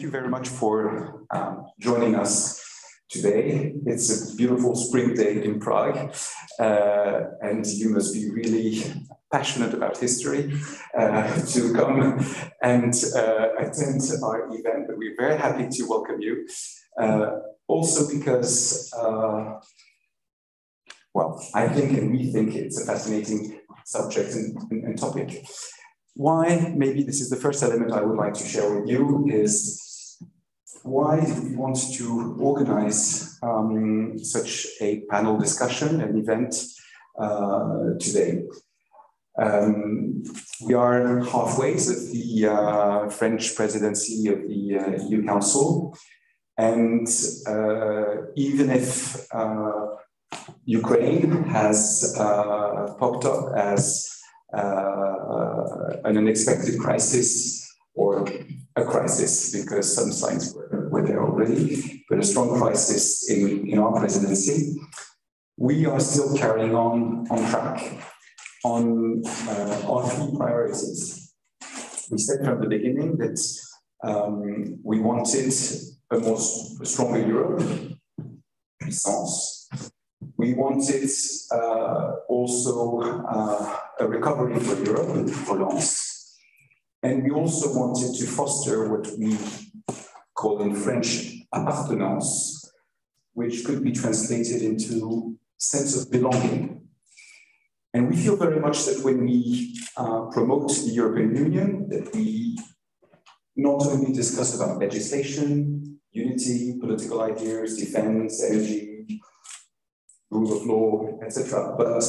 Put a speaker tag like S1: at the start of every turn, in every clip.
S1: thank you very much for joining us today. It's a beautiful spring day in Prague, and you must be really passionate about history to come and attend our event. But we're very happy to welcome you. Also because, well, I think and we think it's a fascinating subject and topic. Why, maybe this is the first element I would like to share with you, is why did we want to organize such a panel discussion, an event today? We are halfway with the French Presidency of the EU Council, and even if Ukraine has popped up as an unexpected crisis, or a crisis, because some signs were there already, but a strong crisis in our presidency, we are still carrying on track on our three priorities. We said from the beginning that we wanted a stronger Europe, puissance. We wanted also a recovery for Europe, relance. And we also wanted to foster what we call in French appartenance, which could be translated into sense of belonging. And we feel very much that when we promote the European Union, that we not only discuss about legislation, unity, political ideas, defense, energy, rule of law, etc., but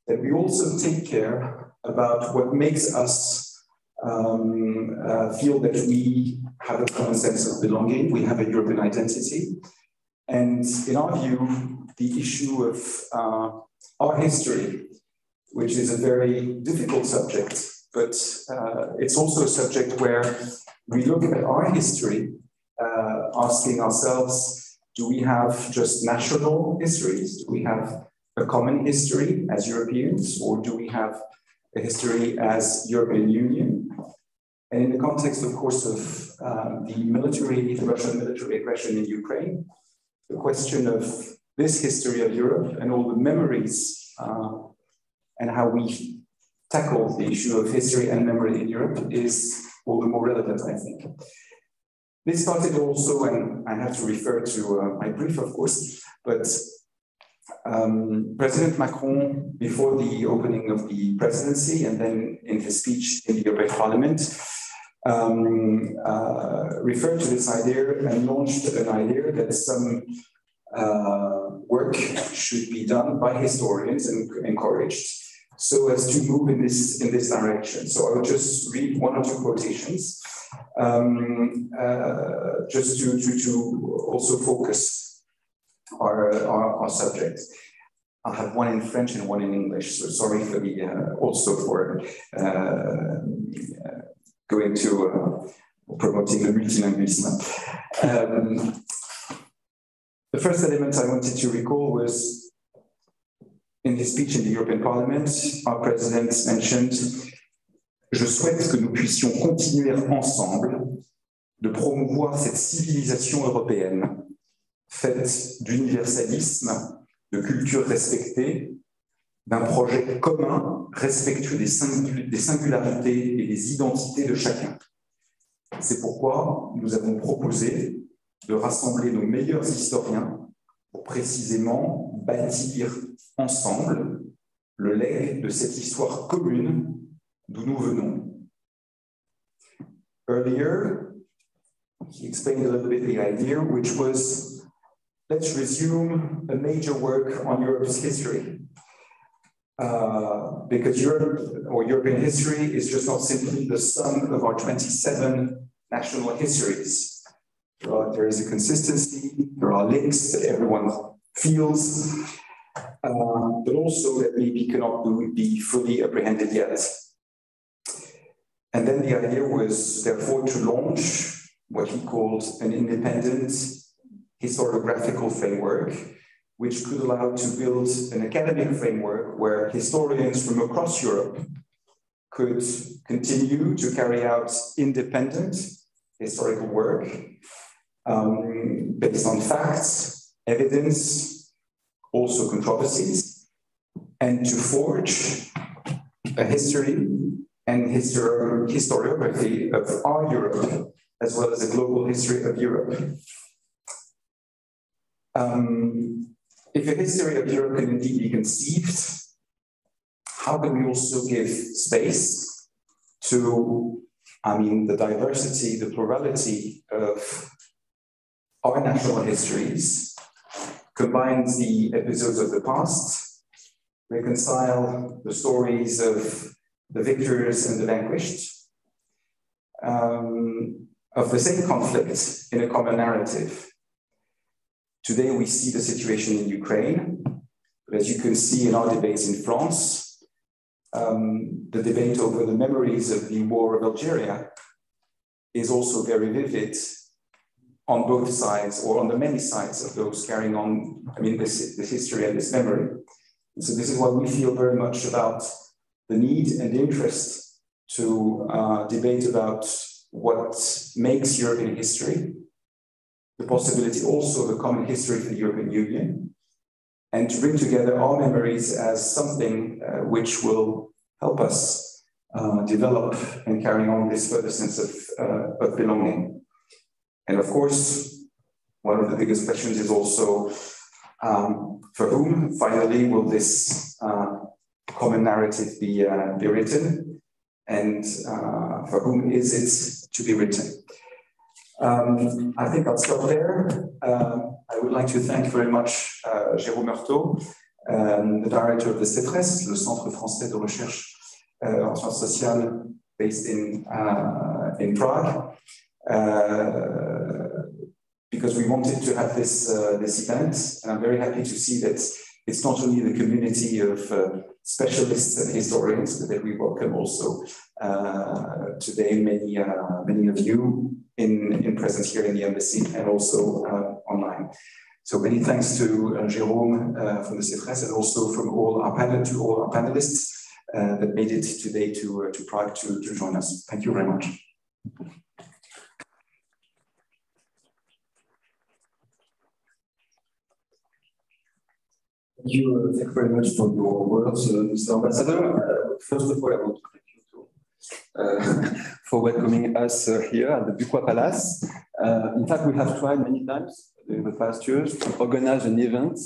S1: that we also take care about what makes us feel that we have a common sense of belonging, we have a European identity. And in our view, the issue of our history, which is a very difficult subject, but it's also a subject where we look at our history, asking ourselves, do we have just national histories? Do we have a common history as Europeans, or do we have a history as European Union? And in the context, of course, of the Russian military aggression in Ukraine, the question of this history of Europe and all the memories and how we tackle the issue of history and memory in Europe is all the more relevant, I think. This started also, and I have to refer to my brief, of course, but President Macron, before the opening of the presidency and then in his speech in the European Parliament, referred to this idea and launched an idea that some work should be done by historians and encouraged so as to move in this direction. So I will just read one or two quotations just to also focus our subject. I'll have one in French and one in English, so sorry for the also for going to promoting the multilingualism. The first element I wanted to recall was in his speech in the European Parliament, our president mentioned, je souhaite que nous puissions continuer ensemble de promouvoir cette civilisation européenne, faite d'universalisme, de culture respectée, d'un projet commun respectueux des singularités et des identités de chacun. C'est pourquoi nous avons proposé de rassembler nos meilleurs historiens pour précisément bâtir ensemble le legs de cette histoire commune d'où nous venons. Earlier, he explained a little bit the idea, which was, let's resume a major work on Europe's history. Because Europe, or European history, is just not simply the sum of our 27 national histories. There is a consistency, there are links that everyone feels, but also that maybe cannot be fully apprehended yet. And then the idea was, therefore, to launch what he called an independent historiographical framework, which could allow to build an academic framework where historians from across Europe could continue to carry out independent historical work based on facts, evidence, also controversies, and to forge a history and historiography of our Europe, as well as a global history of Europe. If a history of Europe can indeed be conceived, how can we also give space to, the diversity, the plurality of our national histories, combine the episodes of the past, reconcile the stories of the victors and the vanquished, of the same conflict in a common narrative. Today we see the situation in Ukraine, but as you can see in our debates in France, the debate over the memories of the war of Algeria is also very vivid on both sides, or on the many sides of those carrying on, this history and this memory. And so this is why we feel very much about the need and interest to debate about what makes European history, the possibility also of a common history for the European Union, and to bring together our memories as something which will help us develop and carry on this further sense of belonging. And of course, one of the biggest questions is also, for whom finally will this common narrative be written, and for whom is it to be written? I think I'll stop there. I would like to thank very much Jérôme Heurtaud, the director of the CEFRES, le Centre Français de Recherche en Sciences Sociales, based in Prague, because we wanted to have this event, and I'm very happy to see that it's not only the community of specialists and historians, but that we welcome also today many of you in presence here in the embassy and also online. So many thanks to Jérôme from the CEFRES, and also from all our panelists that made it today to Prague to join us. Thank you very much.
S2: Thank you very much for your words, Mr. Ambassador. First of all, I want to thank you for welcoming us here at the Bucquois Palace. In fact, we have tried many times in the past years to organize an event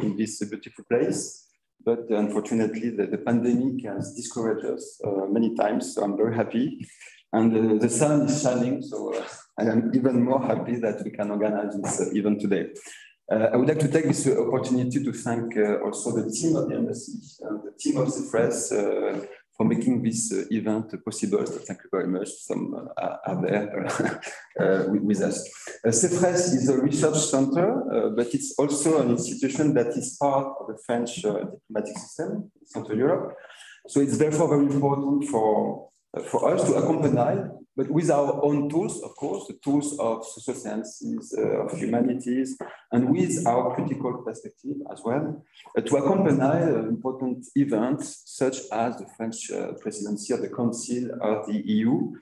S2: in this beautiful place, but unfortunately the pandemic has discouraged us many times, so I'm very happy. And the sun is shining, so I am even more happy that we can organize this event today. I would like to take this opportunity to thank also the team of the embassy and the team of CEFRES for making this event possible. So thank you very much. Some are there with us. CEFRES is a research center, but it's also an institution that is part of the French diplomatic system in Central Europe. So it's therefore very important for us to accompany, but with our own tools, of course, the tools of social sciences, of humanities, and with our critical perspective as well, to accompany important events such as the French Presidency of the Council of the EU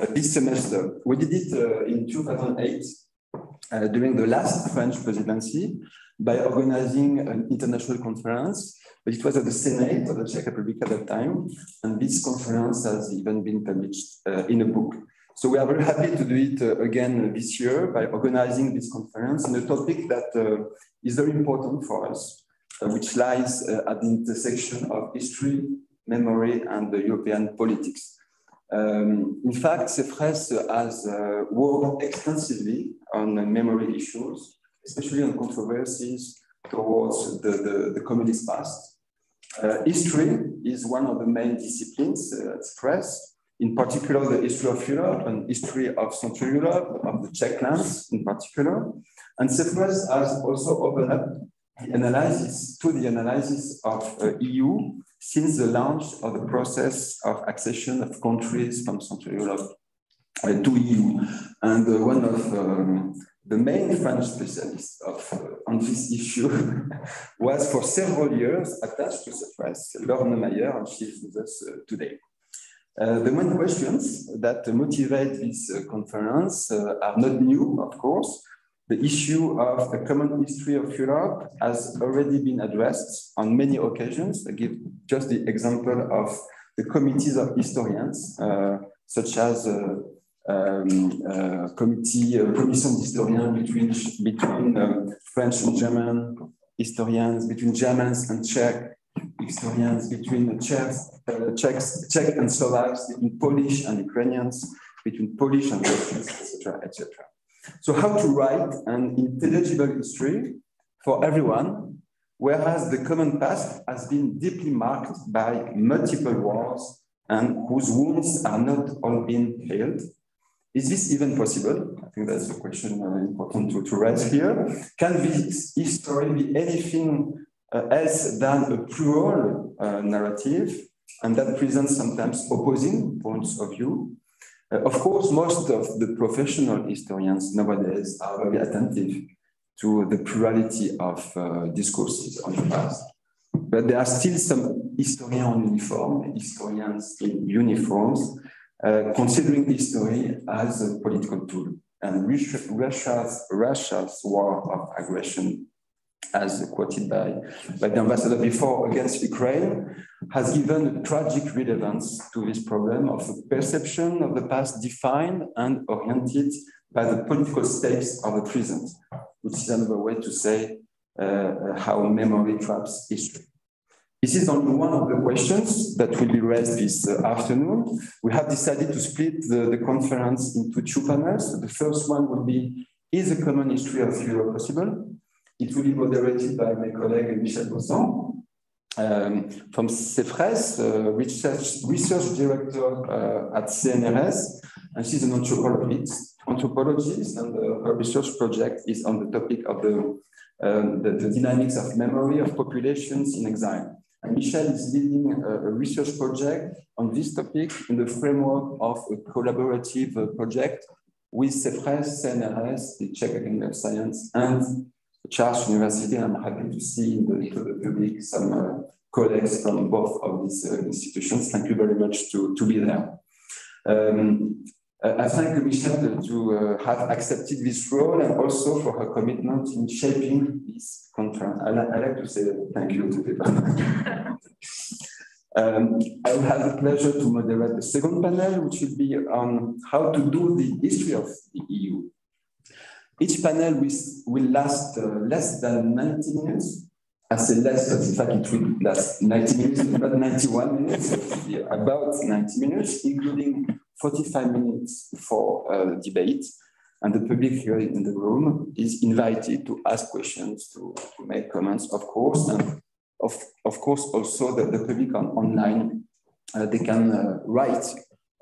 S2: this semester. We did it in 2008 during the last French Presidency by organizing an international conference, but it was at the Senate of the Czech Republic at that time, and this conference has even been published in a book. So we are very happy to do it again this year by organizing this conference on a topic that is very important for us, which lies at the intersection of history, memory, and European politics. In fact, CEFRES has worked extensively on memory issues, especially on controversies towards the communist past. History is one of the main disciplines at CEFRES, in particular the history of Europe and history of Central Europe, of the Czech lands in particular. And CEFRES has also opened up the analysis of EU since the launch of the process of accession of countries from Central Europe to EU. And one of the main French specialists on this issue was for several years attached to CEFRES, Laure Neumayer, and she is with us today. The main questions that motivate this conference are not new, of course. The issue of a common history of Europe has already been addressed on many occasions. I give just the example of the committees of historians, such as commission d'historiens between French and German historians, between Germans and Czech historians, between Czechs and Slovaks, between Polish and Ukrainians, between Polish and Russians, etc., etc. So how to write an intelligible history for everyone, whereas the common past has been deeply marked by multiple wars and whose wounds are not all been healed? Is this even possible? I think that's a question important to raise here. Can this history be anything else than a plural narrative, and that presents sometimes opposing points of view? Of course, most of the professional historians nowadays are very attentive to the plurality of discourses on the past. But there are still some historians in uniform, historians in uniforms, considering history as a political tool. And Russia's war of aggression, as quoted by the ambassador before, against Ukraine, has given a tragic relevance to this problem of a perception of the past defined and oriented by the political stakes of the present, which is another way to say how memory traps history. This is only one of the questions that will be raised this afternoon. We have decided to split the conference into two panels. The first one will be, is a common history of Europe possible? It will be moderated by my colleague Michèle Baussant from CEFRES, research director at CNRS, and she's an anthropologist, and her research project is on the topic of the dynamics of memory of populations in exile. And Michèle is leading a research project on this topic in the framework of a collaborative project with CEFRES, CNRS, the Czech Academy of Sciences, and Charles University. I'm happy to see in the public some colleagues from both of these institutions. Thank you very much to be there. I thank Michèle to have accepted this role and also for her commitment in shaping this conference. I like to say thank you to people. I will have the pleasure to moderate the second panel, which will be on how to do the history of the EU. Each panel will last less than 90 minutes. I say less, but in fact it will last 90 minutes, about 91 minutes, so it will be about 90 minutes, including 45 minutes for debate. And the public here in the room is invited to ask questions, to make comments, of course, and of course also the public online, they can write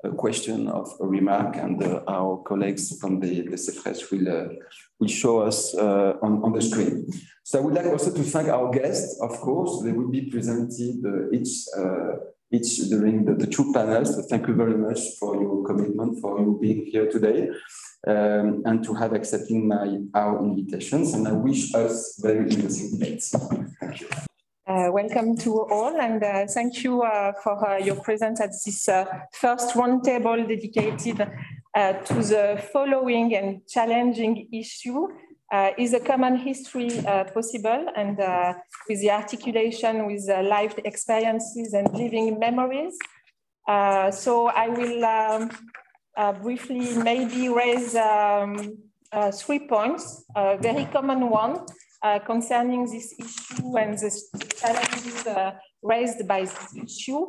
S2: a question of a remark, and our colleagues from the CEFRES will show us on the screen. So I would like also to thank our guests, of course. They will be presented each during the two panels. So thank you very much for your commitment, for you being here today, and to have accepted our invitations. And I wish us very interesting debates. Thank you.
S3: Welcome to all, and thank you for your presence at this first roundtable dedicated to the following and challenging issue. Is a common history possible? And with the articulation with lived experiences and living memories. So I will briefly maybe raise 3 points. A very common one concerning this issue and the challenges raised by this issue.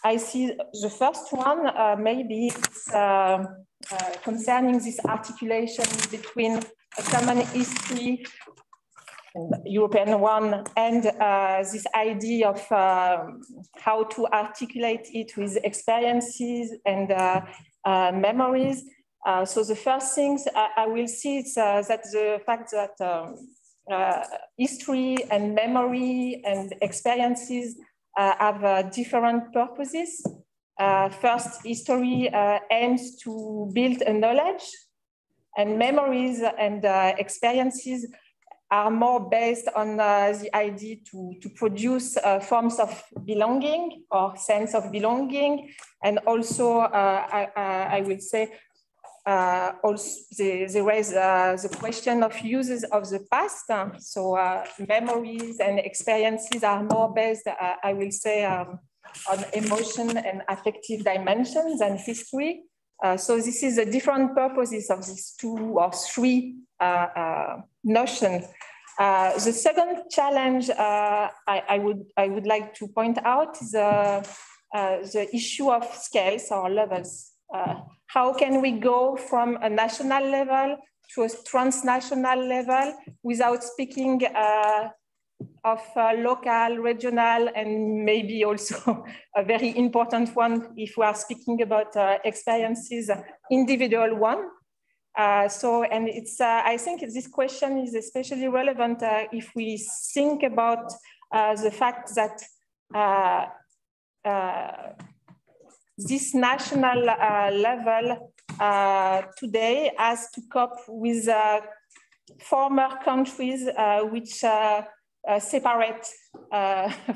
S3: I see the first one, maybe it's concerning this articulation between a common history, European one, and this idea of how to articulate it with experiences and memories. So the first things I will see is that the fact that history and memory and experiences have different purposes. First, history aims to build a knowledge, and memories and experiences are more based on the idea to produce forms of belonging or sense of belonging. And also, I will say, also they raise the question of uses of the past. So memories and experiences are more based, I will say, on emotion and affective dimensions and history. So this is the different purposes of these 2 or 3 notions. The second challenge I would like to point out is the issue of scales or levels. How can we go from a national level to a transnational level without speaking of local, regional, and maybe also a very important one if we are speaking about experiences, individual one. And it's, I think this question is especially relevant if we think about the fact that this national level today has to cope with former countries which separate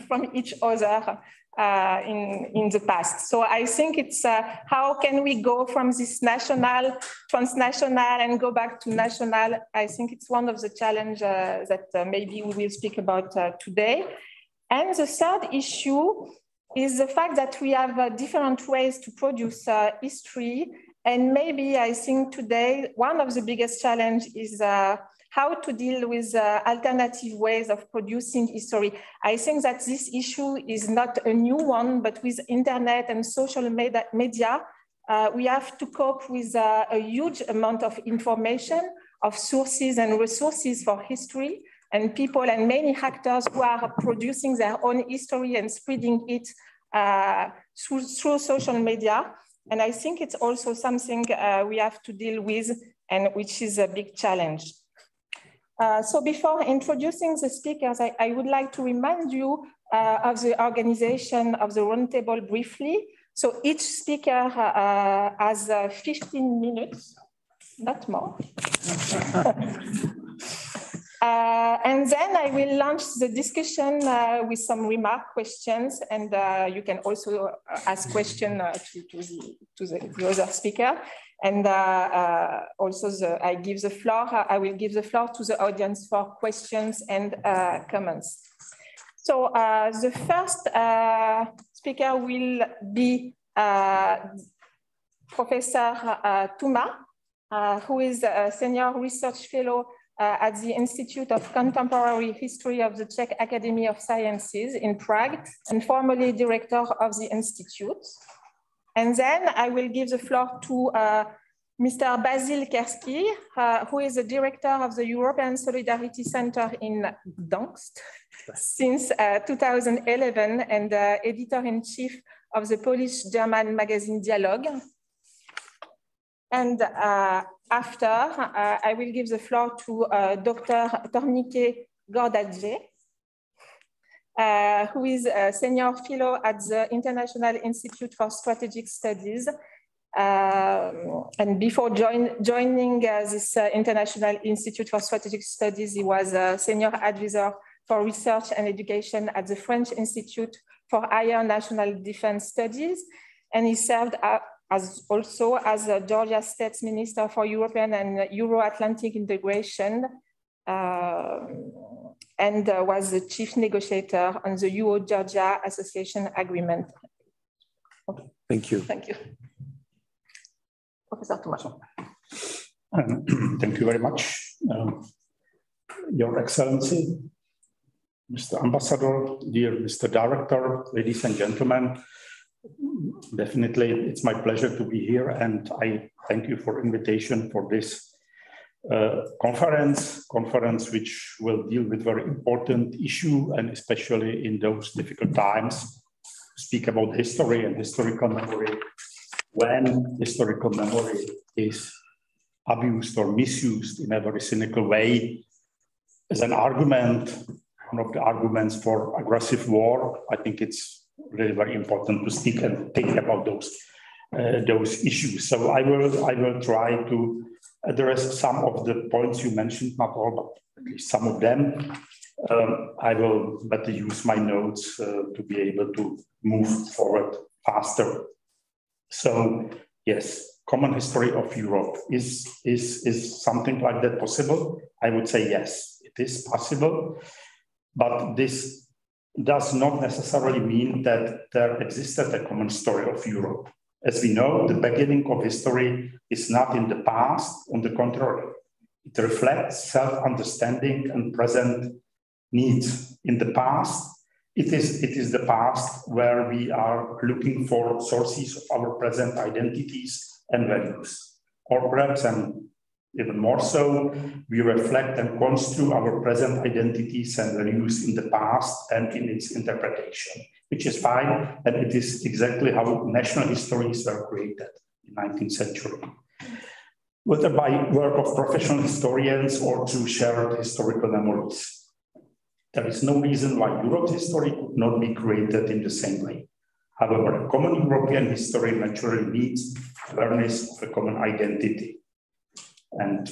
S3: from each other in the past. So I think it's how can we go from this national, transnational, and go back to national? I think it's one of the challenges that maybe we will speak about today. And the third issue is the fact that we have different ways to produce history. And maybe I think today, one of the biggest challenges is how to deal with alternative ways of producing history. I think that this issue is not a new one, but with internet and social media, we have to cope with a huge amount of information, of sources and resources for history, and people and many actors who are producing their own history and spreading it through social media. And I think it's also something we have to deal with, and which is a big challenge. So before introducing the speakers, I would like to remind you of the organization of the roundtable briefly. So each speaker has 15 minutes, not more. And then I will launch the discussion with some questions, and you can also ask questions to the other speaker. And also I will give the floor to the audience for questions and comments. So the first speaker will be Professor Tůma, who is a senior research fellow at the Institute of Contemporary History of the Czech Academy of Sciences in Prague, and formerly director of the Institut. And then I will give the floor to Mr. Basil Kerski, who is the director of the European Solidarity Center in Gdańsk since 2011, and editor-in-chief of the Polish-German magazine DIALOG. And after, I will give the floor to Dr. Thornike Gordadzé, who is a senior fellow at the International Institute for Strategic Studies. And before joining this International Institute for Strategic Studies, he was a senior advisor for research and education at the French Institute for Higher National Defense Studies. And he served also as a Georgia State's Minister for European and Euro-Atlantic integration, and was the chief negotiator on the EU-Georgia Association Agreement. Okay.
S4: Thank you.
S3: Thank you. Professor Tůma.
S4: Thank you very much. Your Excellency, Mr. Ambassador, dear Mr. Director, ladies and gentlemen, definitely it's my pleasure to be here, and I thank you for invitation for this conference which will deal with very important issue, and especially in those difficult times, speak about history and historical memory when historical memory is abused or misused in a very cynical way as an argument, one of the arguments for aggressive war. I think it's really very important to speak and think about those issues. So I will try to address some of the points you mentioned, not all, but at least some of them. I will better use my notes to be able to move forward faster. So yes, common history of Europe. Is something like that possible? I would say yes, it is possible, but this does not necessarily mean that there existed a common story of Europe. As we know, the beginning of history is not in the past, on the contrary. It reflects self-understanding and present needs. In the past, it is the past where we are looking for sources of our present identities and values. Or perhaps, and even more so, we reflect and construct our present identities and values in the past and in its interpretation, which is fine, and it is exactly how national histories were created in the 19th century. Whether by work of professional historians or through shared historical memories. There is no reason why Europe's history could not be created in the same way. However, a common European history naturally needs awareness of a common identity. And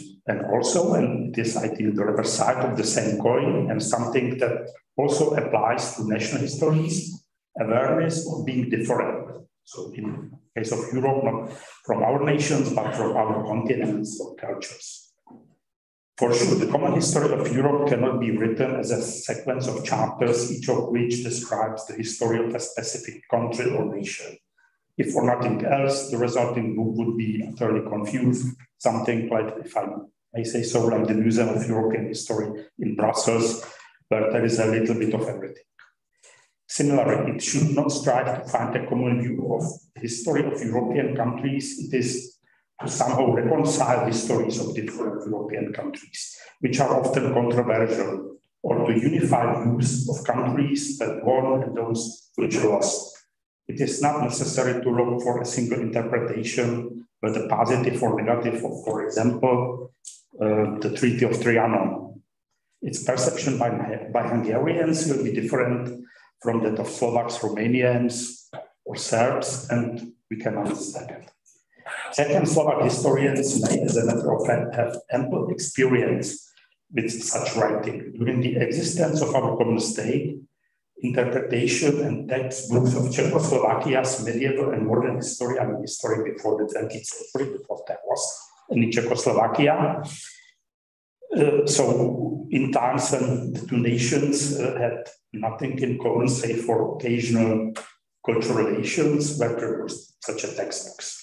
S4: also, and this I think the other side of the same coin, and something that also applies to national histories, awareness of being different. So in the case of Europe, not from our nations, but from our continents or cultures. For sure, the common history of Europe cannot be written as a sequence of chapters, each of which describes the history of a specific country or nation. If for nothing else, the resulting book would be utterly confused, something like, if I may say so, like the Museum of European History in Brussels, where there is a little bit of everything. Similarly, it should not strive to find a common view of the history of European countries. It is to somehow reconcile histories of different European countries, which are often controversial, or to unify views of countries that won and those which lost. It is not necessary to look for a single interpretation, whether positive or negative of, for example, the Treaty of Trianon. Its perception by Hungarians will be different from that of Slovaks, Romanians, or Serbs, and we can understand it. Czech and Slovak historians may, as a matter of fact, have ample experience with such writing. During the existence of our common state, interpretation and textbooks of Czechoslovakia's medieval and modern history, I mean history before the 20th century, before there was any Czechoslovakia. So in times when the two nations had nothing in common, save for occasional cultural relations, were produced such a textbooks.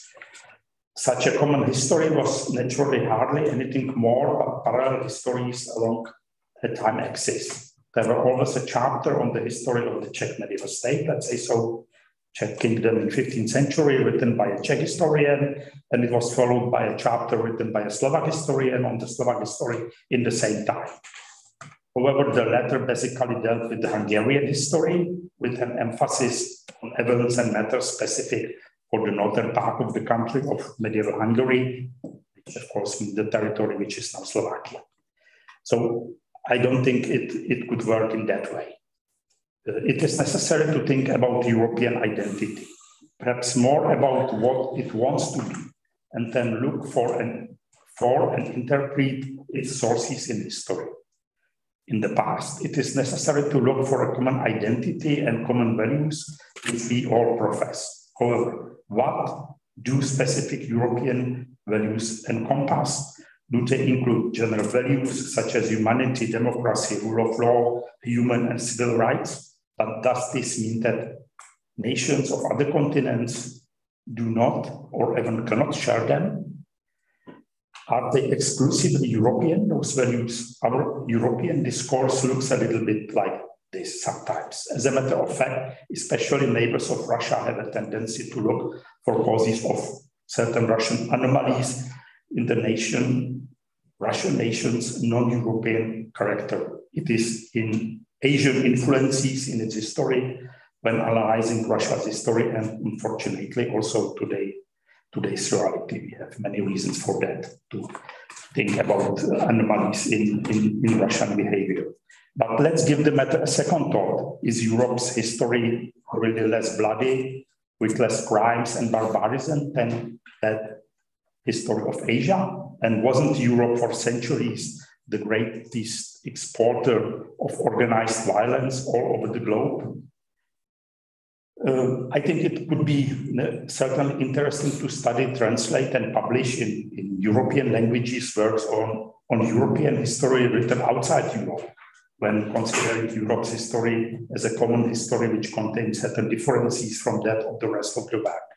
S4: Such a common history was naturally hardly anything more but parallel histories along a time axis. There were always a chapter on the history of the Czech medieval state, let's say so, Czech kingdom in 15th century, written by a Czech historian, and it was followed by a chapter written by a Slovak historian on the Slovak history in the same time. However, the latter basically dealt with the Hungarian history, with an emphasis on events and matters specific for the northern part of the country of medieval Hungary, which of course means the territory which is now Slovakia. So I don't think it could work in that way. It is necessary to think about European identity, perhaps more about what it wants to be, and then look for and interpret its sources in history. In the past, it is necessary to look for a common identity and common values which we all profess. However, what do specific European values encompass? Do they include general values such as humanity, democracy, rule of law, human and civil rights? But does this mean that nations of other continents do not or even cannot share them? Are they exclusively European, those values? Our European discourse looks a little bit like this sometimes. As a matter of fact, especially neighbors of Russia have a tendency to look for causes of certain Russian anomalies in the Russian nation's non-European character. It is in Asian influences in its history when analyzing Russia's history, and unfortunately also today's reality. We have many reasons for that, to think about anomalies in Russian behavior. But let's give the matter a second thought. Is Europe's history really less bloody, with less crimes and barbarism than that history of Asia? And wasn't Europe for centuries the greatest exporter of organized violence all over the globe? I think it would be certainly interesting to study, translate, and publish in European languages works on European history written outside Europe, when considering Europe's history as a common history which contains certain differences from that of the rest of the world.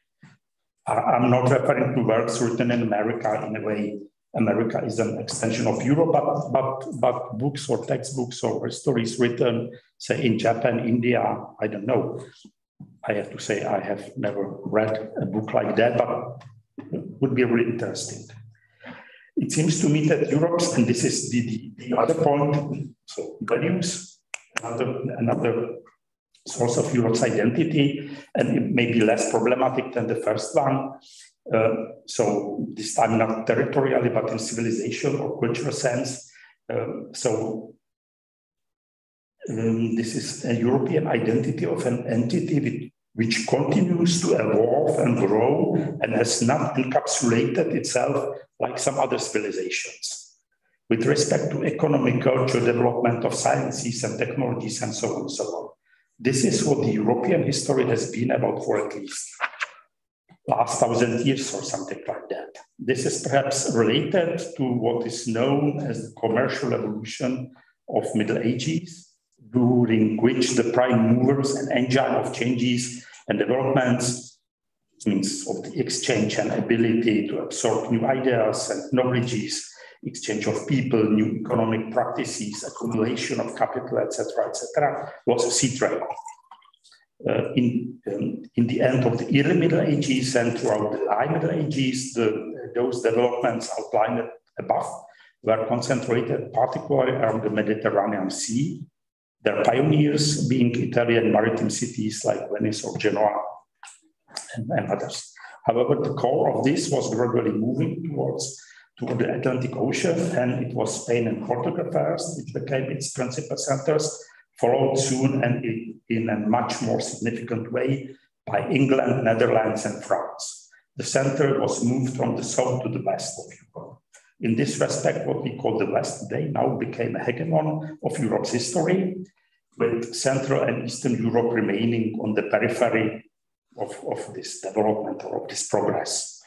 S4: I'm not referring to works written in America. In a way, America is an extension of Europe, but books or textbooks or stories written, say, in Japan, India, I don't know. I have to say I have never read a book like that, but it would be really interesting. It seems to me that Europe's, and this is the other point, so values, another source of Europe's identity, and it may be less problematic than the first one. So this time not territorially, but in civilization or cultural sense. This is a European identity of an entity which continues to evolve and grow and has not encapsulated itself like some other civilizations with respect to economic, culture, development of sciences and technologies and so on and so on. This is what the European history has been about for at least last 1,000 years or something like that. This is perhaps related to what is known as the commercial evolution of Middle Ages, during which the prime movers and engine of changes and developments, means of the exchange and ability to absorb new ideas and knowledges, exchange of people, new economic practices, accumulation of capital, etc., was sea trade. In the end of the early Middle Ages and throughout the high Middle Ages, those developments outlined above were concentrated particularly around the Mediterranean Sea, their pioneers being Italian maritime cities like Venice or Genoa and others. However, the core of this was gradually moving toward the Atlantic Ocean, and it was Spain and Portugal first, which became its principal centers, followed soon and in a much more significant way by England, Netherlands, and France. The center was moved from the south to the west of Europe. In this respect, what we call the West today now became a hegemon of Europe's history, with Central and Eastern Europe remaining on the periphery of this development or of this progress.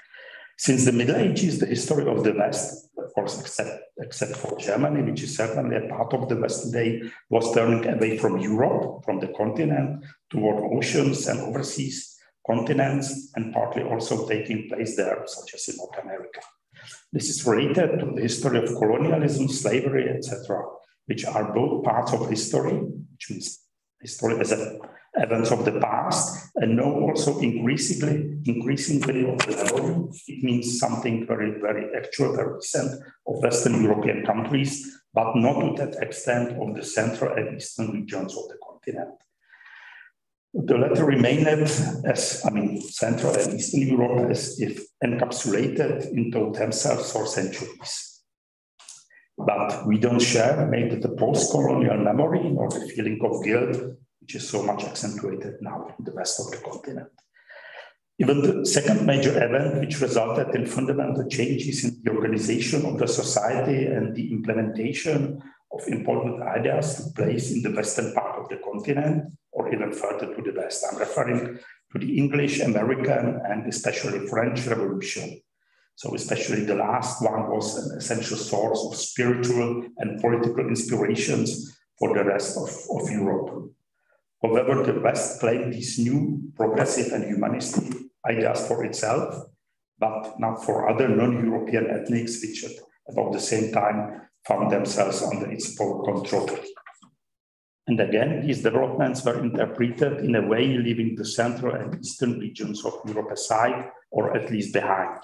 S4: Since the Middle Ages, the history of the West, of course, except for Germany, which is certainly a part of the West today, was turning away from Europe, from the continent, toward oceans and overseas continents, and partly also taking place there, such as in North America. This is related to the history of colonialism, slavery, etc., which are both parts of history, which means history as events of the past, and now also increasingly of the level. It means something very, very actual, very recent of Western European countries, but not to that extent of the Central and Eastern regions of the continent. The latter remained as, Central and Eastern Europe as if encapsulated into themselves for centuries. But we don't share maybe the post-colonial memory or the feeling of guilt, which is so much accentuated now in the rest of the continent. Even the second major event, which resulted in fundamental changes in the organization of the society and the implementation of important ideas, took place in the western part of the continent, or even further to the west. I'm referring to the English, American, and especially French Revolution. So especially the last one was an essential source of spiritual and political inspirations for the rest of Europe. However, the West claimed these new progressive and humanistic ideas for itself, but not for other non-European ethnics, which at about the same time found themselves under its full control. And again, these developments were interpreted in a way leaving the central and eastern regions of Europe aside, or at least behind.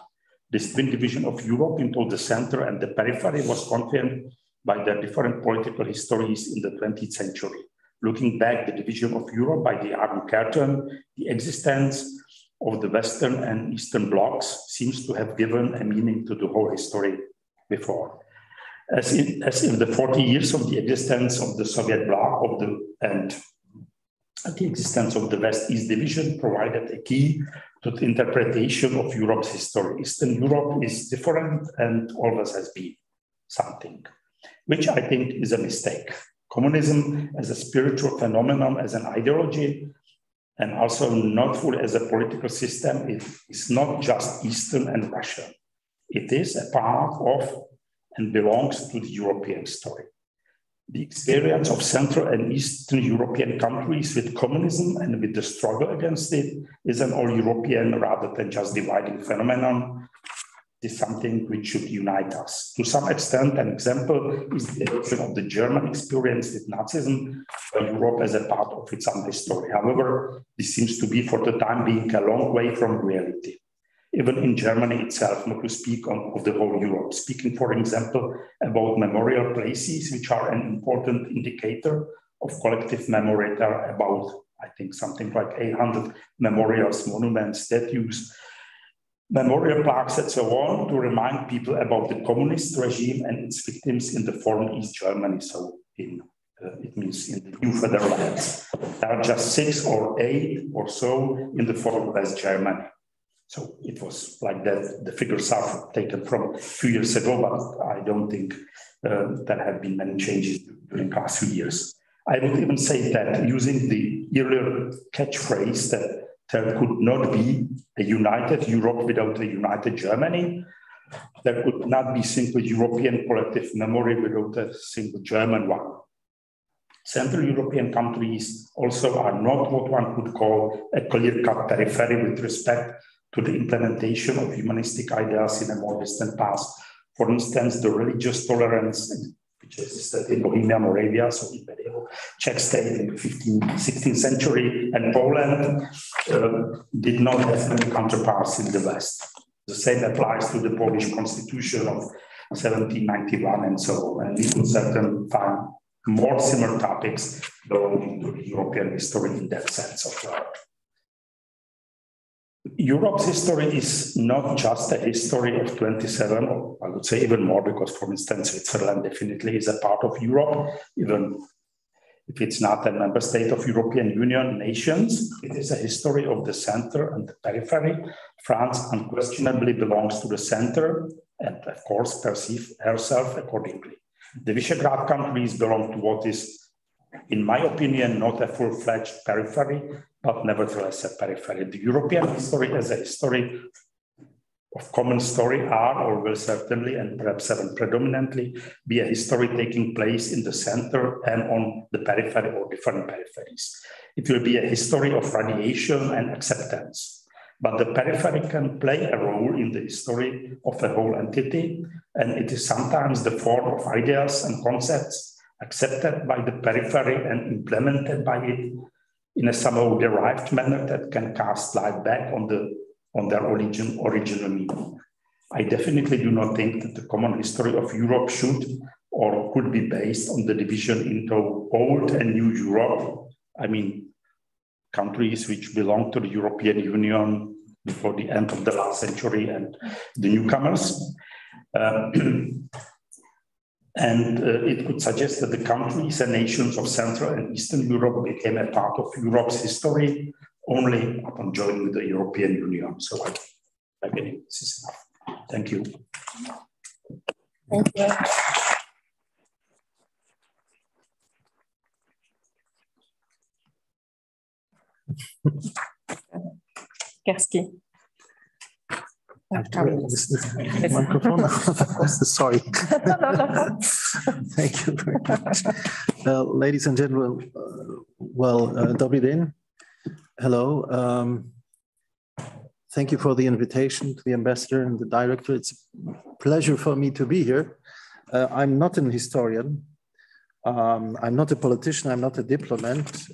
S4: This twin division of Europe into the center and the periphery was confirmed by their different political histories in the 20th century. Looking back, the division of Europe by the Iron Curtain, the existence of the Western and Eastern blocs seems to have given a meaning to the whole history before. As if the 40 years of the existence of the Soviet bloc and The existence of the West-East division provided a key to the interpretation of Europe's history. Eastern Europe is different and always has been something, which I think is a mistake. Communism as a spiritual phenomenon, as an ideology, and also not fully as a political system, it is not just Eastern and Russian. It is a part of and belongs to the European story. The experience of Central and Eastern European countries with communism and with the struggle against it is an all-European rather than just dividing phenomenon. It is something which should unite us. To some extent, an example is the adoption of the German experience with Nazism by Europe as a part of its own history. However, this seems to be for the time being a long way from reality. Even in Germany itself, not to speak of the whole Europe. Speaking, for example, about memorial places, which are an important indicator of collective memory. There are about, I think, something like 800 memorials, monuments, statues, memorial plaques, and so on, to remind people about the communist regime and its victims in the former East Germany. So it means in the new federal lands. There are just 6 or 8 or so in the former West Germany. So it was like that. The figures are taken from a few years ago, but I don't think there have been many changes during the last few years. I would even say that using the earlier catchphrase that there could not be a united Europe without a united Germany, there could not be single European collective memory without a single German one. Central European countries also are not what one could call a clear-cut periphery with respect to the implementation of humanistic ideas in a more distant past. For instance, the religious tolerance which existed in Bohemia, Moravia, so in medieval Czech state in the 15th, 16th century, and Poland did not have any counterparts in the West. The same applies to the Polish constitution of 1791 and so on. And we could certainly find more similar topics belonging to the European history in that sense of word. Europe's history is not just a history of 27, or I would say even more, because, for instance, Switzerland definitely is a part of Europe, even if it's not a member state of European Union nations. It is a history of the center and the periphery. France unquestionably belongs to the center and, of course, perceives herself accordingly. The Visegrad countries belong to what is, in my opinion, not a full-fledged periphery, but nevertheless a periphery. The European history as a history of common story are, or will certainly, and perhaps even predominantly, be a history taking place in the center and on the periphery or different peripheries. It will be a history of radiation and acceptance. But the periphery can play a role in the history of a whole entity, and it is sometimes the form of ideas and concepts accepted by the periphery and implemented by it in a somehow derived manner that can cast light back on their original meaning. I definitely do not think that the common history of Europe should or could be based on the division into old and new Europe. I mean, countries which belong to the European Union before the end of the last century and the newcomers. It could suggest that the countries and nations of Central and Eastern Europe became a part of Europe's history only upon joining the European Union. So I believe this is enough. Thank you.
S3: Thank you. Kerski.
S5: This microphone. Sorry. Thank you very much. Ladies and gentlemen, dobrý den. Hello. Thank you for the invitation to the ambassador and the director. It's a pleasure for me to be here. I'm not an historian. I'm not a politician. I'm not a diplomat.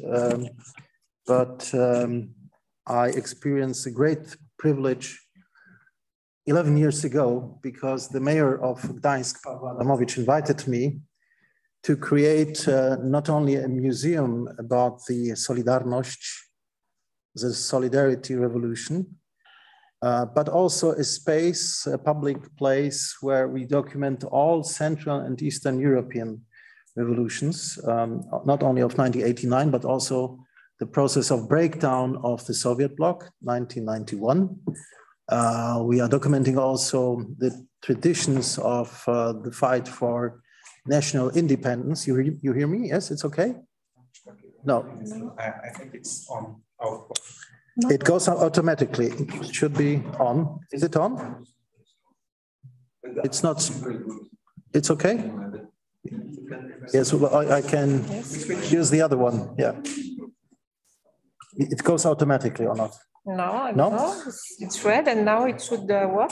S5: But I experienced a great privilege 11 years ago, because the mayor of Gdańsk, Adamowicz, invited me to create not only a museum about the Solidarność, the Solidarity Revolution, but also a space, a public place where we document all Central and Eastern European revolutions, not only of 1989, but also the process of breakdown of the Soviet bloc, 1991. We are documenting also the traditions of the fight for national independence. You hear me? Yes, it's okay? No.
S1: I think it's on our.
S5: It goes out automatically. It should be on. Is it on? It's not. It's okay? Yes, well, I can use the other one. Yeah. It goes automatically or not?
S3: No,
S5: no?
S3: It's red and now it should work.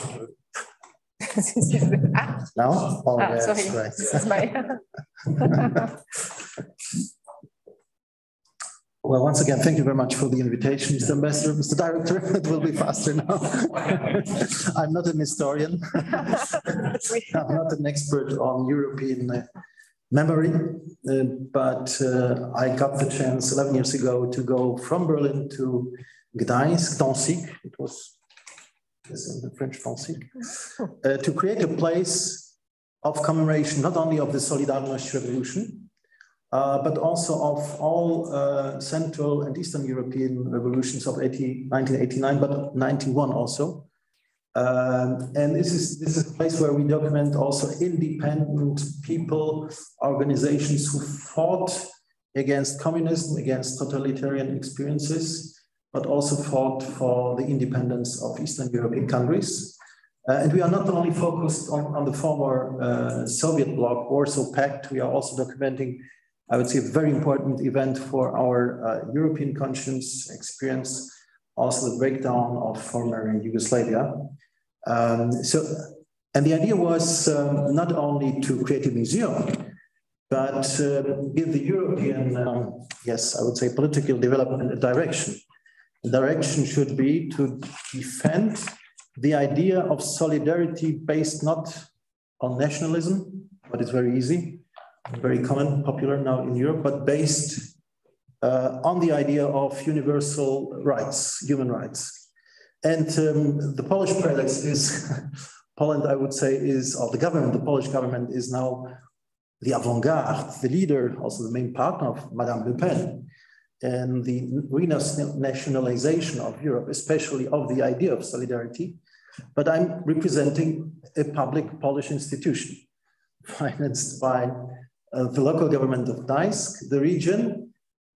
S5: Now? Oh, yes,
S3: sorry.
S5: right.
S3: This is my.
S5: Well, once again, thank you very much for the invitation, Mr. Ambassador, Mr. Director. It will be faster now. I'm not an historian. I'm not an expert on European memory, but I got the chance 11 years ago to go from Berlin to Gdańsk, it was in the French Thornike, to create a place of commemoration, not only of the Solidarność Revolution, but also of all Central and Eastern European revolutions of 1989, but 91 also. And this is a place where we document also independent people, organizations who fought against communism, against totalitarian experiences, but also fought for the independence of Eastern European countries. And we are not only focused on the former Soviet bloc, Warsaw Pact, we are also documenting, I would say, a very important event for our European conscience experience, also the breakdown of former Yugoslavia. And the idea was not only to create a museum, but give the European, yes, I would say, political development a direction. The direction should be to defend the idea of solidarity based not on nationalism, but it's very easy, very common, popular now in Europe, but based on the idea of universal rights, human rights. And the Polish pretext is, Poland, I would say, is, or the government, the Polish government is now the avant-garde, the leader, also the main partner of Madame Le Pen, and the renationalization of Europe, especially of the idea of solidarity. But I'm representing a public Polish institution financed by the local government of Gdańsk, the region,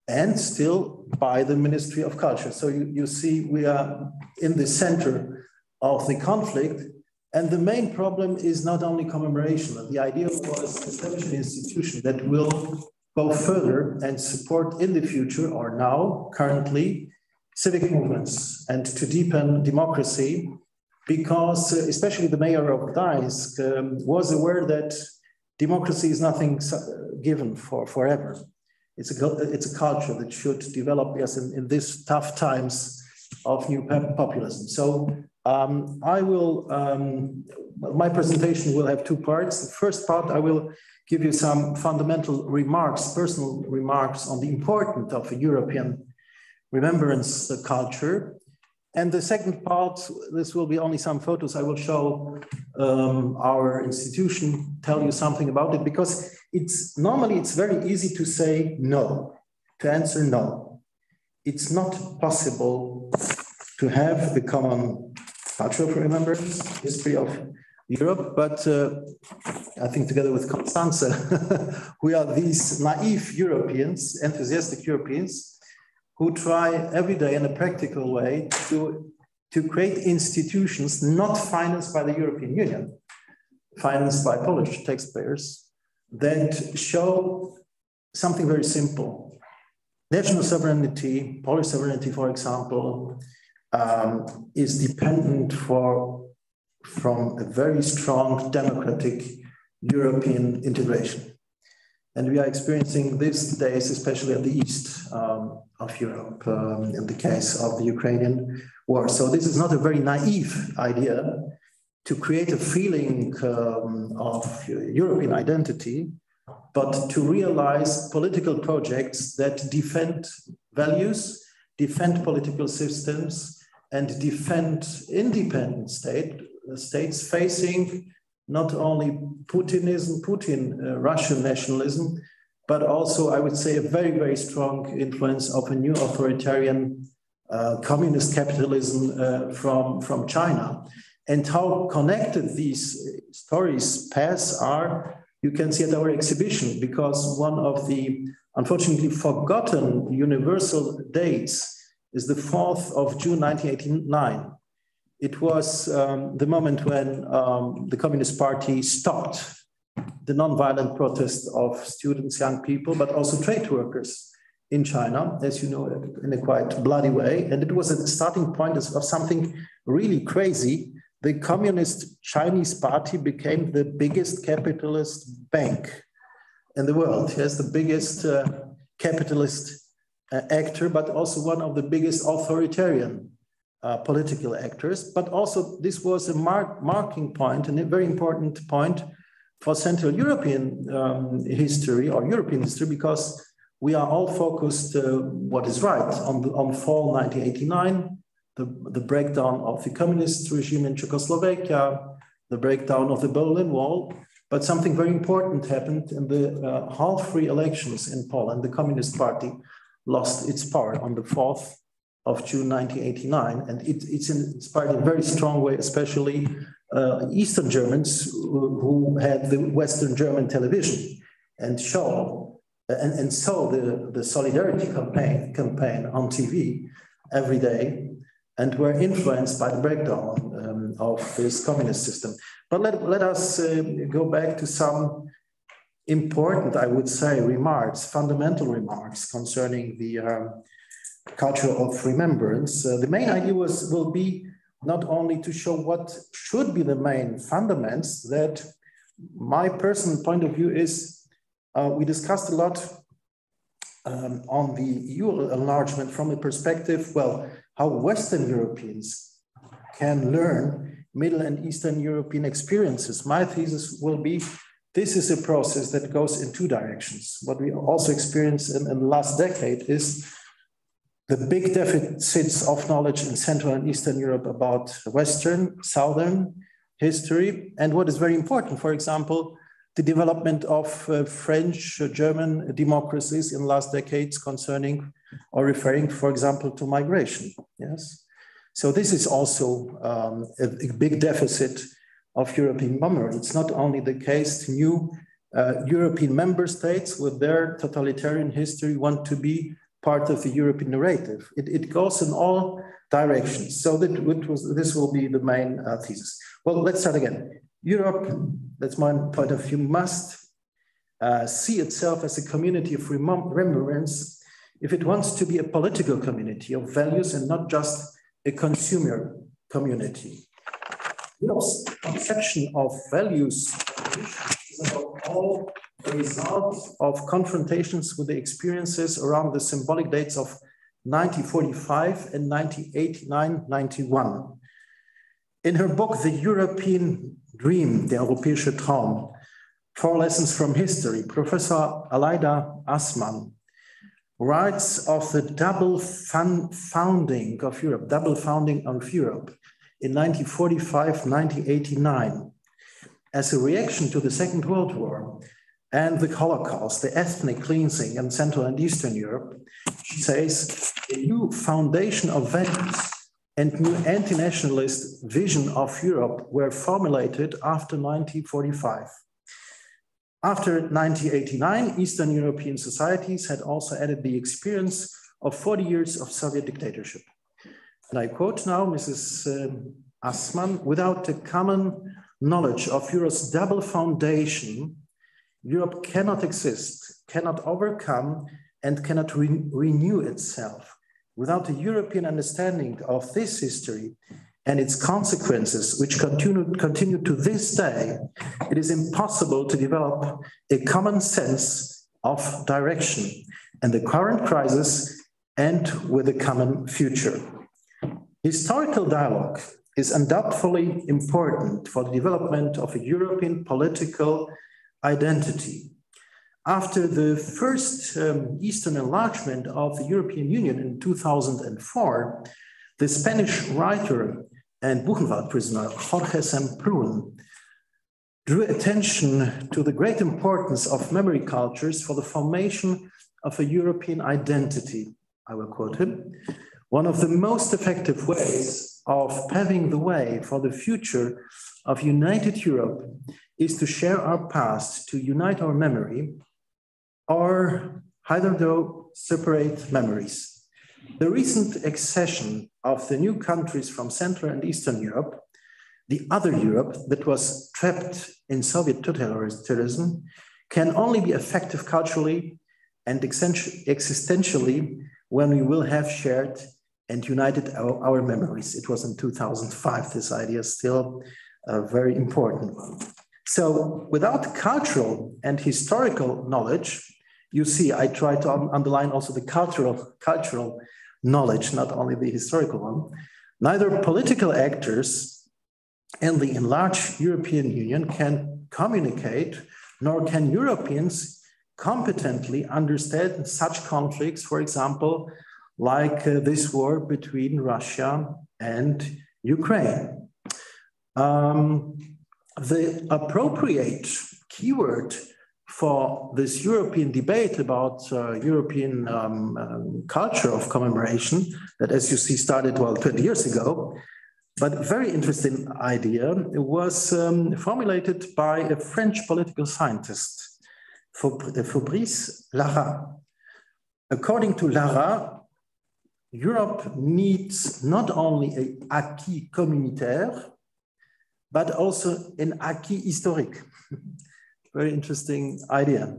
S5: and still by the Ministry of Culture. So you see, we are in the center of the conflict. And the main problem is not only commemoration. The idea was to establish an institution that will go further and support in the future, or now, currently, civic movements and to deepen democracy, because especially the mayor of Gdańsk was aware that democracy is nothing given for forever. It's a culture that should develop, yes, in these tough times of new populism. So I will, my presentation will have two parts. The first part, I will give you some fundamental remarks, personal remarks on the importance of a European remembrance culture. And the second part, this will be only some photos. I will show our institution, tell you something about it, because normally it's very easy to say no, to answer no. It's not possible to have the common culture of remembrance, history of Europe, but I think together with Constanze, we are these naive Europeans, enthusiastic Europeans, who try every day in a practical way to create institutions not financed by the European Union, financed by Polish taxpayers, that show something very simple. National sovereignty, Polish sovereignty, for example, is dependent from a very strong democratic European integration. And we are experiencing these days, especially at the east of Europe, in the case of the Ukrainian war. So this is not a very naive idea to create a feeling of European identity, but to realize political projects that defend values, defend political systems, and defend independent states facing not only Russian nationalism, but also I would say a very, very strong influence of a new authoritarian communist capitalism from China. And how connected these stories past are, you can see at our exhibition, because one of the unfortunately forgotten universal dates is the 4th of June 1989. It was the moment when the Communist Party stopped the nonviolent protest of students, young people, but also trade workers in China, as you know, in a quite bloody way. And it was a starting point of something really crazy. The Communist Chinese Party became the biggest capitalist bank in the world. Yes, the biggest capitalist actor, but also one of the biggest authoritarian political actors. But also this was a marking point and a very important point for Central European history or European history, because we are all focused, what is right, on fall 1989, the breakdown of the communist regime in Czechoslovakia, the breakdown of the Berlin Wall. But something very important happened in the half-free elections in Poland. The Communist Party lost its power on the 4th of June 1989. And it's inspired in a very strong way, especially Eastern Germans who had the Western German television and saw the solidarity campaign on TV every day, and were influenced by the breakdown of this communist system. But let us go back to some important, I would say, fundamental remarks concerning the culture of remembrance. The main idea will be not only to show what should be the main fundaments, that my personal point of view is we discussed a lot on the EU enlargement from the perspective, well, how Western Europeans can learn Middle and Eastern European experiences. My thesis will be, this is a process that goes in two directions. What we also experienced in the last decade is the big deficits of knowledge in Central and Eastern Europe about Western, Southern history. And what is very important, for example, the development of French, German democracies in the last decades concerning or referring, for example, to migration. Yes. So this is also a big deficit of European memory. It's not only the case to new European member states with their totalitarian history want to be part of the European narrative. It goes in all directions. So this will be the main thesis. Well, let's start again. Europe, that's my point of view, must see itself as a community of remembrance if it wants to be a political community of values and not just a consumer community. Europe's conception of values is all a result of confrontations with the experiences around the symbolic dates of 1945 and 1989-91. In her book, The European Dream, Der Europäische Traum, 4 Lessons from History, Professor Aleida Assmann writes of the double founding of Europe in 1945-1989 as a reaction to the Second World War and the Holocaust, the ethnic cleansing in Central and Eastern Europe. She says, a new foundation of values and new anti-nationalist vision of Europe were formulated after 1945. After 1989, Eastern European societies had also added the experience of 40 years of Soviet dictatorship. And I quote now Mrs. Assmann, without a common knowledge of Europe's double foundation, Europe cannot exist, cannot overcome, and cannot renew itself. Without a European understanding of this history and its consequences, which continue to this day, it is impossible to develop a common sense of direction and the current crisis and with a common future. Historical dialogue is undoubtedly important for the development of a European political identity. After the first Eastern enlargement of the European Union in 2004, the Spanish writer and Buchenwald prisoner Jorge Semprún drew attention to the great importance of memory cultures for the formation of a European identity. I will quote him. One of the most effective ways of paving the way for the future of united Europe is to share our past, to unite our memory, or either though separate memories. The recent accession of the new countries from Central and Eastern Europe, the other Europe that was trapped in Soviet totalitarianism, can only be effective culturally and existentially when we will have shared and united our memories. It was in 2005, this idea is still a very important one. So without cultural and historical knowledge, you see, I try to underline also the cultural knowledge, not only the historical one, neither political actors and the enlarged European Union can communicate, nor can Europeans competently understand such conflicts, for example, like this war between Russia and Ukraine. The appropriate keyword for this European debate about European culture of commemoration that, as you see, started, well, 20 years ago, but a very interesting idea, it was formulated by a French political scientist, Fabrice Lara. According to Lara, Europe needs not only an acquis communautaire, but also an acquis historique. Very interesting idea.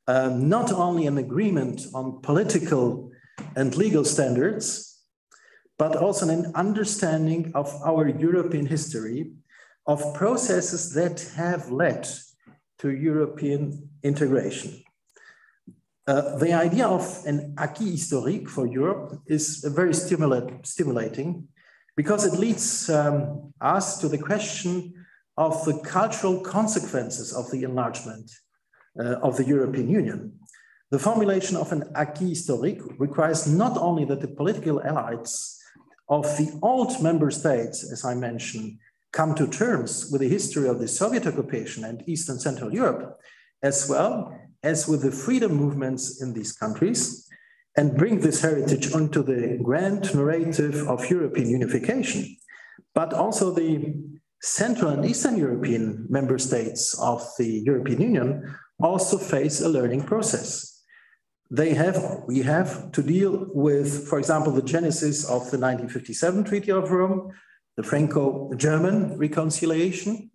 S5: Not only an agreement on political and legal standards, but also an understanding of our European history, of processes that have led to European integration. The idea of an acquis historique for Europe is very stimulating because it leads us to the question of the cultural consequences of the enlargement of the European Union. The formulation of an acquis historique requires not only that the political elites of the old member states, as I mentioned, come to terms with the history of the Soviet occupation and Eastern Central Europe, as well as with the freedom movements in these countries, and bring this heritage onto the grand narrative of European unification, but also the Central and Eastern European member states of the European Union also face a learning process. We have to deal with, for example, the genesis of the 1957 Treaty of Rome, the Franco-German reconciliation,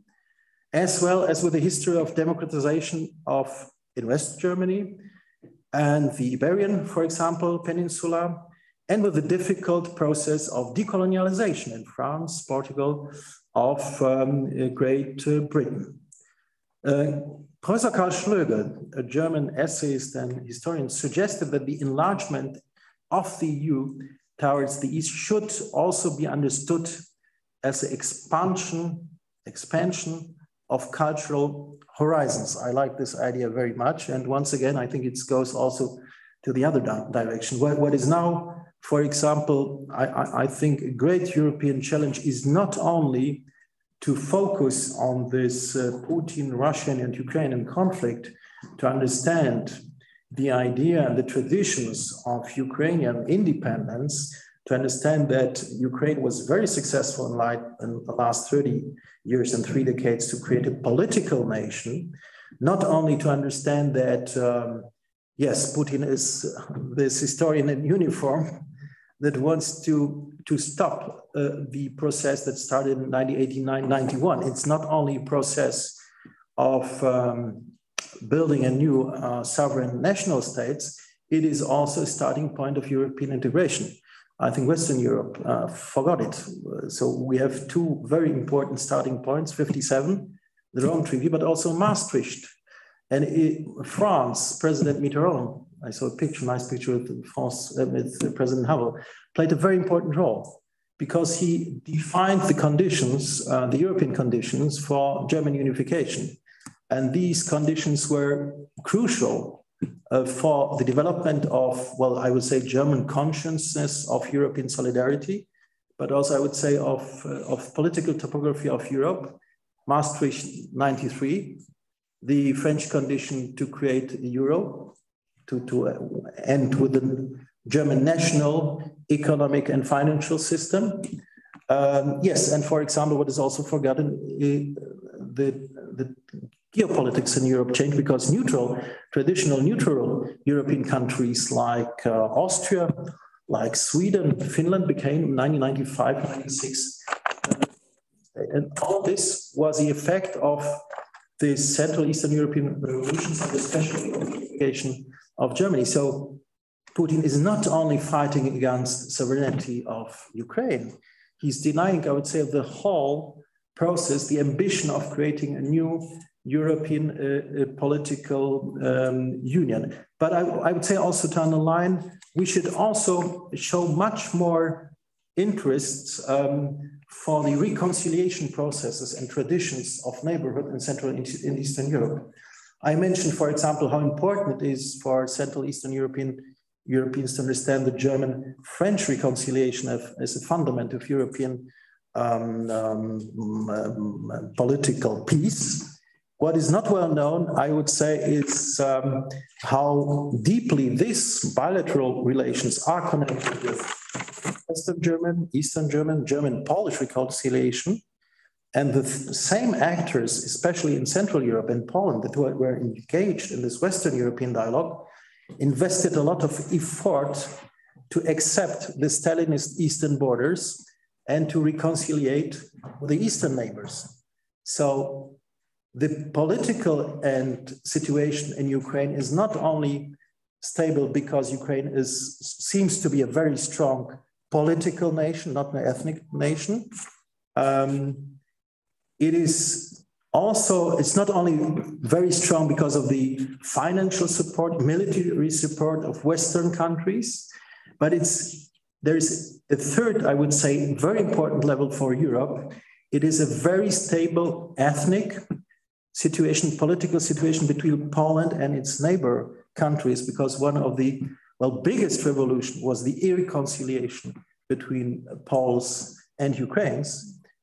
S5: as well as with the history of democratization in West Germany and the Iberian, for example, peninsula, and with the difficult process of decolonialization in France, Portugal, of Great Britain. Professor Karl Schlöger, a German essayist and historian, suggested that the enlargement of the EU towards the East should also be understood as an expansion of cultural horizons. I like this idea very much. And once again, I think it goes also to the other direction. What is now, for example, I think a great European challenge is not only to focus on this Putin, Russian and Ukrainian conflict, to understand the idea and the traditions of Ukrainian independence, to understand that Ukraine was very successful in the last 30 years and 3 decades to create a political nation, not only to understand that, yes, Putin is this historian in uniform that wants to stop the process that started in 1989-91. It's not only a process of building a new sovereign national states, it is also a starting point of European integration. I think Western Europe forgot it. So we have two very important starting points, 57, the Rome Treaty, but also Maastricht. And France, President Mitterrand, I saw a picture, nice picture with France, with President Havel, played a very important role because he defined the conditions, the European conditions for German unification. And these conditions were crucial for the development of, well, I would say German consciousness of European solidarity, but also I would say of political topography of Europe, Maastricht 93, the French condition to create the euro, to end with the German national economic and financial system. Yes, and for example, what is also forgotten, the geopolitics in Europe changed because traditional neutral European countries like Austria, like Sweden, Finland became 1995, 96. And all this was the effect of the Central Eastern European revolutions and the special unification of Germany. So Putin is not only fighting against sovereignty of Ukraine, he's denying, I would say, the whole process, the ambition of creating a new European political union. But I would say also to underline, we should also show much more interest for the reconciliation processes and traditions of neighborhood in Central and Eastern Europe. I mentioned, for example, how important it is for Central Eastern Europeans to understand the German-French reconciliation as a fundament of European political peace. What is not well known, I would say, is how deeply these bilateral relations are connected with Western German, Eastern German, German-Polish reconciliation. And the same actors, especially in Central Europe and Poland, that were engaged in this Western European dialogue, invested a lot of effort to accept the Stalinist Eastern borders and to reconciliate with the Eastern neighbors. So the political situation in Ukraine is not only stable because Ukraine seems to be a very strong political nation, not an ethnic nation. It's not only very strong because of the financial support, military support of Western countries, but there's a third, I would say, very important level for Europe. It is a very stable ethnic situation, political situation between Poland and its neighbor countries, because one of the biggest revolution was the irreconciliation between Poles and Ukrainians.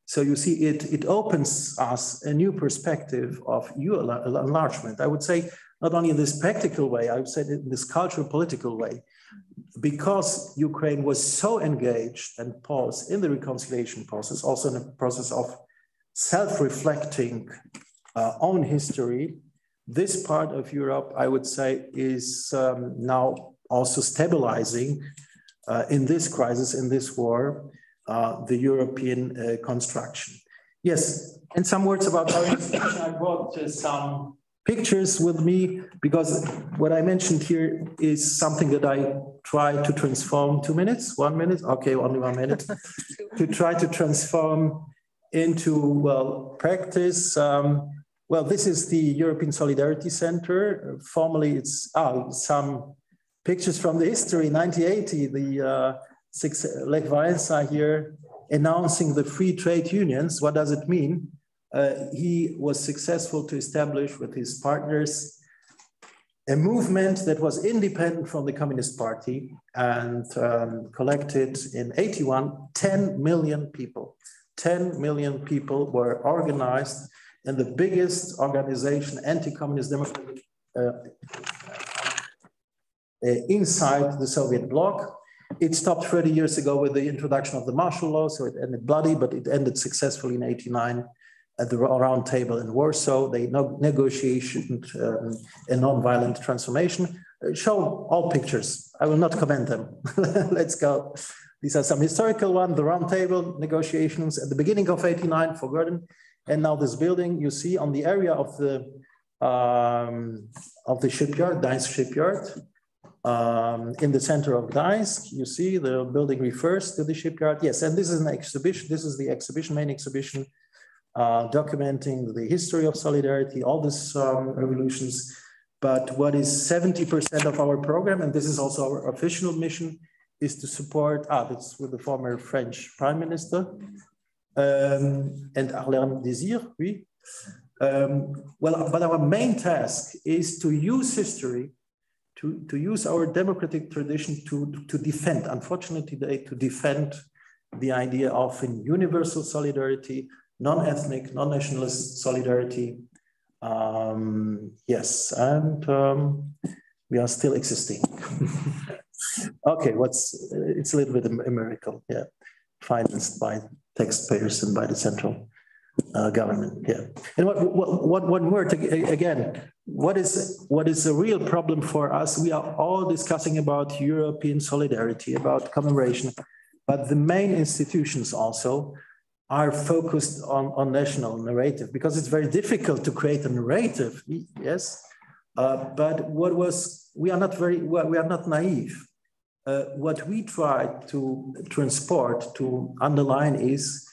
S5: So you see, it opens us a new perspective of enlargement. I would say not only in this practical way, I would say in this cultural political way, because Ukraine was so engaged and Poles in the reconciliation process, also in a process of self-reflecting own history. This part of Europe, I would say, is now also stabilizing in this crisis, in this war, the European construction. Yes, and some words about our institution. I brought some pictures with me because what I mentioned here is something that I try to transform. 2 minutes, 1 minute? Okay, only 1 minute. To try to transform into, practice. This is the European Solidarity Center. Formerly, it's some pictures from the history. 1980, the Lech Wałęsa here announcing the free trade unions. What does it mean? He was successful to establish with his partners a movement that was independent from the Communist Party and collected in 81, 10 million people. 10 million people were organized in the biggest organization, anti-communist democratic, inside the Soviet bloc. It stopped 30 years ago with the introduction of the martial law, so it ended bloody, but it ended successfully in 89 at the round table in Warsaw. They negotiated a non-violent transformation. Show all pictures. I will not comment them. Let's go. These are some historical ones, the round table negotiations at the beginning of 89 for Gordon. And now this building you see on the area of the shipyard, Gdańsk shipyard. In the center of Gdańsk, you see the building refers to the shipyard. Yes, and this is an exhibition. This is the exhibition, main exhibition, documenting the history of solidarity, all these revolutions. But what is 70% of our program, and this is also our official mission, is to support, that's with the former French Prime Minister, and Arlène Désir, oui. But our main task is to use history, to use our democratic tradition to defend, unfortunately today, to defend the idea of a universal solidarity, non-ethnic, non-nationalist solidarity. Yes, and we are still existing. Okay, it's a little bit a miracle, yeah, financed by taxpayers and by the central government, yeah. And one word again, what is a real problem for us? We are all discussing about European solidarity, about commemoration, but the main institutions also are focused on national narrative, because it's very difficult to create a narrative, yes. But we are not naive. What we try to transport, to underline is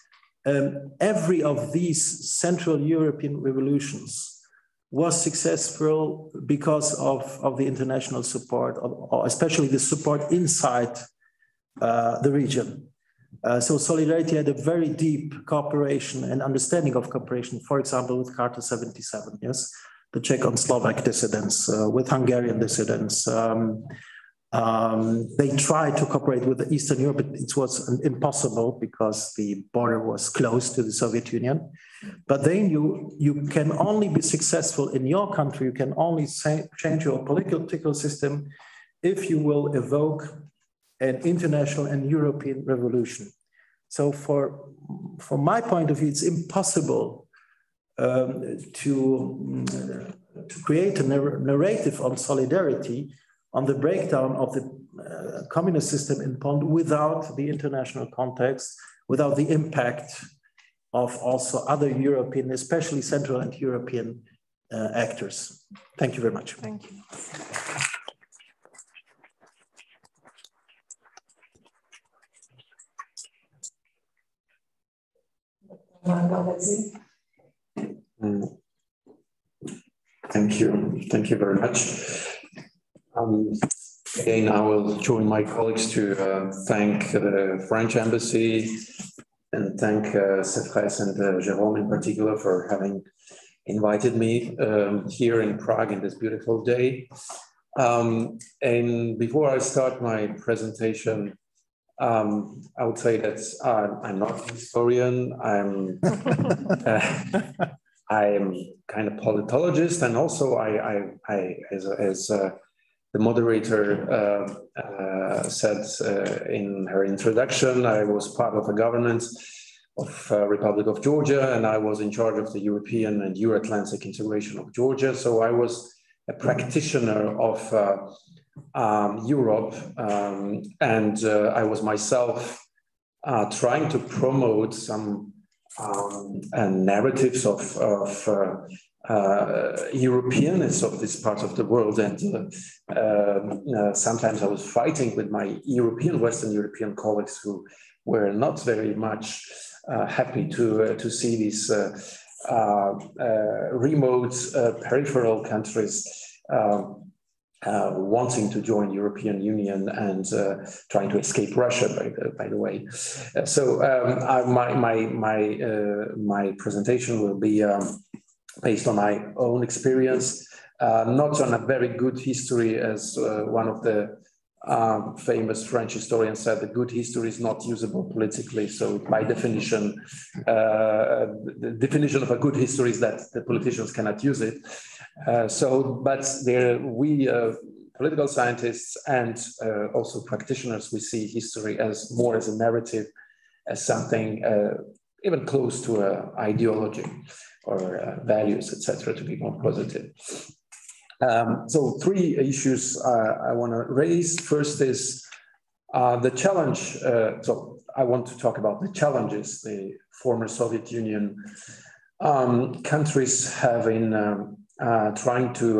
S5: every of these Central European revolutions was successful because of the international support, or especially the support inside the region. So solidarity had a very deep cooperation and understanding of cooperation, for example, with Charter 77, yes, the Czech and Slovak dissidents, with Hungarian dissidents. They tried to cooperate with Eastern Europe, but it was impossible because the border was close to the Soviet Union. But then you can only be successful in your country, you can only change your political system if you will evoke an international and European revolution. So from my point of view, it's impossible to create a narrative on solidarity, on the breakdown of the communist system in Poland without the international context, without the impact of also other European, especially Central and European actors. Thank you very much.
S3: Thank you.
S6: Thank you very much. Again, I will join my colleagues to thank the French Embassy and thank CEFRES and Jérôme in particular for having invited me here in Prague in this beautiful day. And before I start my presentation, I would say that I'm not a historian. I'm kind of politologist, and also as the moderator said in her introduction, I was part of a government of Republic of Georgia, and I was in charge of the European and Euro-Atlantic integration of Georgia. So I was a practitioner of Europe, and I was myself trying to promote some narratives of Europeanness of this part of the world, and sometimes I was fighting with my Western European colleagues who were not very much happy to see these remote peripheral countries wanting to join European Union and trying to escape Russia, by the way. So my presentation will be based on my own experience, not on a very good history, as one of the famous French historians said, the good history is not usable politically. So by definition, the definition of a good history is that the politicians cannot use it. But we political scientists and also practitioners, we see history as more as a narrative, as something even close to an ideology or values, etc., to be more positive. So three issues I want to raise. First is the challenge. So I want to talk about the challenges the former Soviet Union countries have in trying to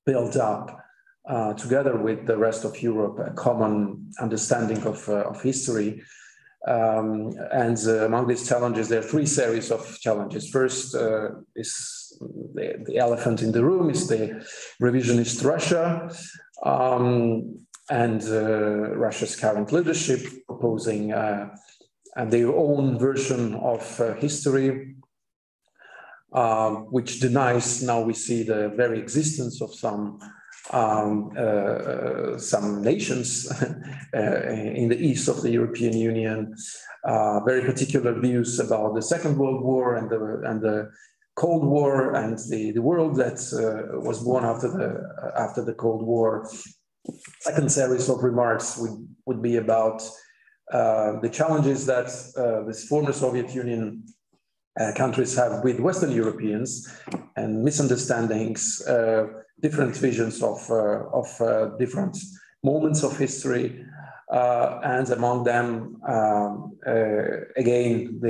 S6: build up, together with the rest of Europe, a common understanding of history. And among these challenges, there are three series of challenges. First is the elephant in the room, is the revisionist Russia and Russia's current leadership proposing their own version of history, which denies, now we see, the very existence of some some nations in the east of the European Union, very particular views about the Second World War and the Cold War and the world that was born after the Cold War. Second series of remarks would be about the challenges that this former Soviet Union countries have with Western Europeans and misunderstandings, different visions of different moments of history, and among them, again,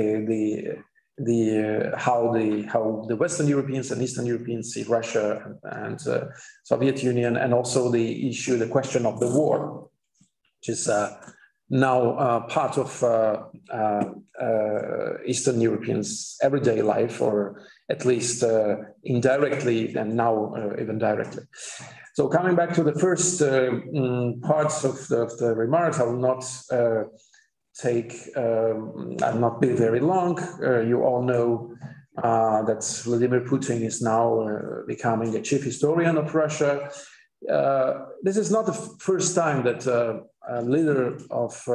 S6: how the Western Europeans and Eastern Europeans see Russia and Soviet Union, and also the question of the war, which is now part of Eastern Europeans' everyday life, or at least indirectly, and now even directly. So coming back to the first parts of the remarks, I will not I'll not be very long. You all know that Vladimir Putin is now becoming a chief historian of Russia. This is not the first time that a leader of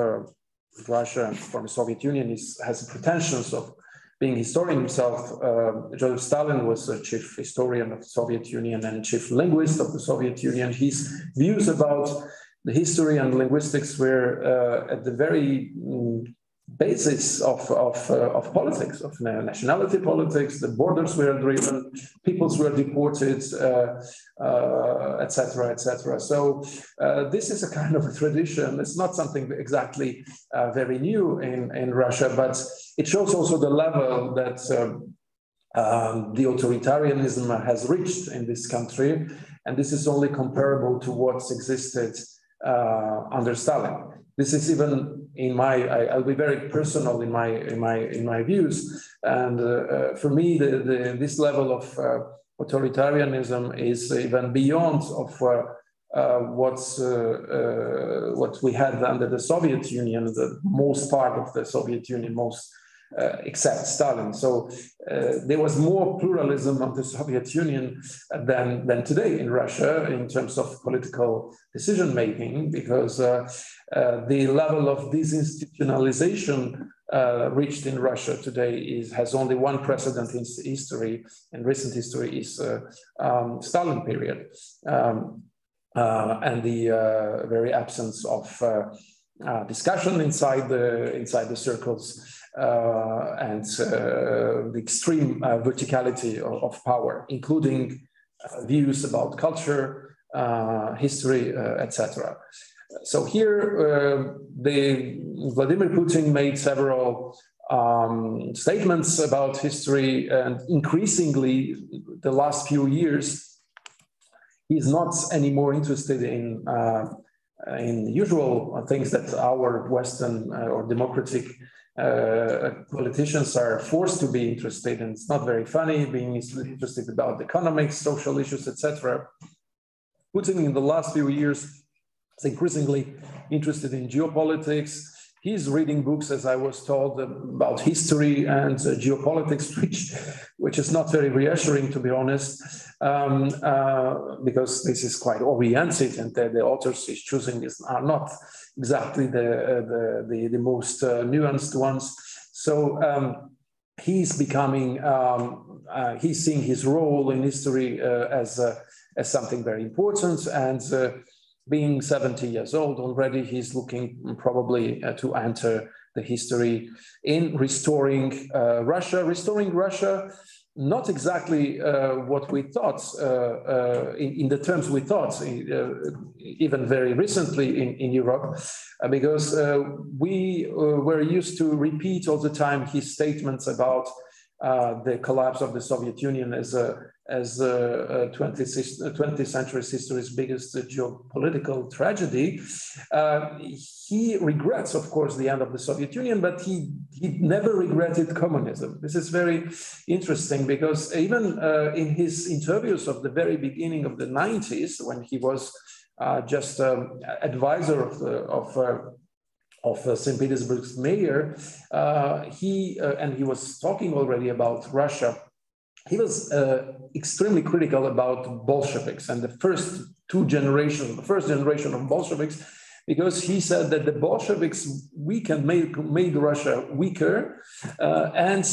S6: Russia from the Soviet Union has pretensions of being historian himself. Joseph Stalin was a chief historian of the Soviet Union and chief linguist of the Soviet Union. His views about the history and linguistics were at the very basis of politics, of nationality politics. The borders were driven, peoples were deported, etc., etc. So this is a kind of a tradition. It's not something exactly very new in Russia, but it shows also the level that the authoritarianism has reached in this country, and this is only comparable to what's existed under Stalin. This is even in I'll be very personal in my views, and for me, this level of authoritarianism is even beyond of what we had under the Soviet Union, the most part of the Soviet Union, except Stalin. So there was more pluralism of the Soviet Union than today in Russia in terms of political decision making, because the level of disinstitutionalization reached in Russia today has only one precedent in history, in recent history, is Stalin period, and the very absence of discussion inside the circles, and the extreme verticality of power, including views about culture, history, etc. So here, Vladimir Putin made several statements about history, and increasingly, the last few years, he's not anymore interested in usual things that our Western or democratic politicians are forced to be interested in. It's not very funny being interested about economics, social issues, etc. Putin in the last few years is increasingly interested in geopolitics. He's reading books, as I was told, about history and geopolitics, which is not very reassuring, to be honest, because this is quite oriented, and the authors he's choosing are not exactly the most nuanced ones. So he's becoming, he's seeing his role in history as something very important, and being 70 years old already, he's looking probably to enter the history in restoring Russia, not exactly what we thought, in the terms we thought, even very recently in Europe, because we were used to repeat all the time his statements about the collapse of the Soviet Union as 20th century history's biggest geopolitical tragedy. He regrets, of course, the end of the Soviet Union, but he never regretted communism. This is very interesting, because even in his interviews of the very beginning of the 90s, when he was just advisor of St. Petersburg's mayor, he was talking already about Russia he was extremely critical about Bolsheviks and the first generation of Bolsheviks, because he said that the Bolsheviks made Russia weaker, and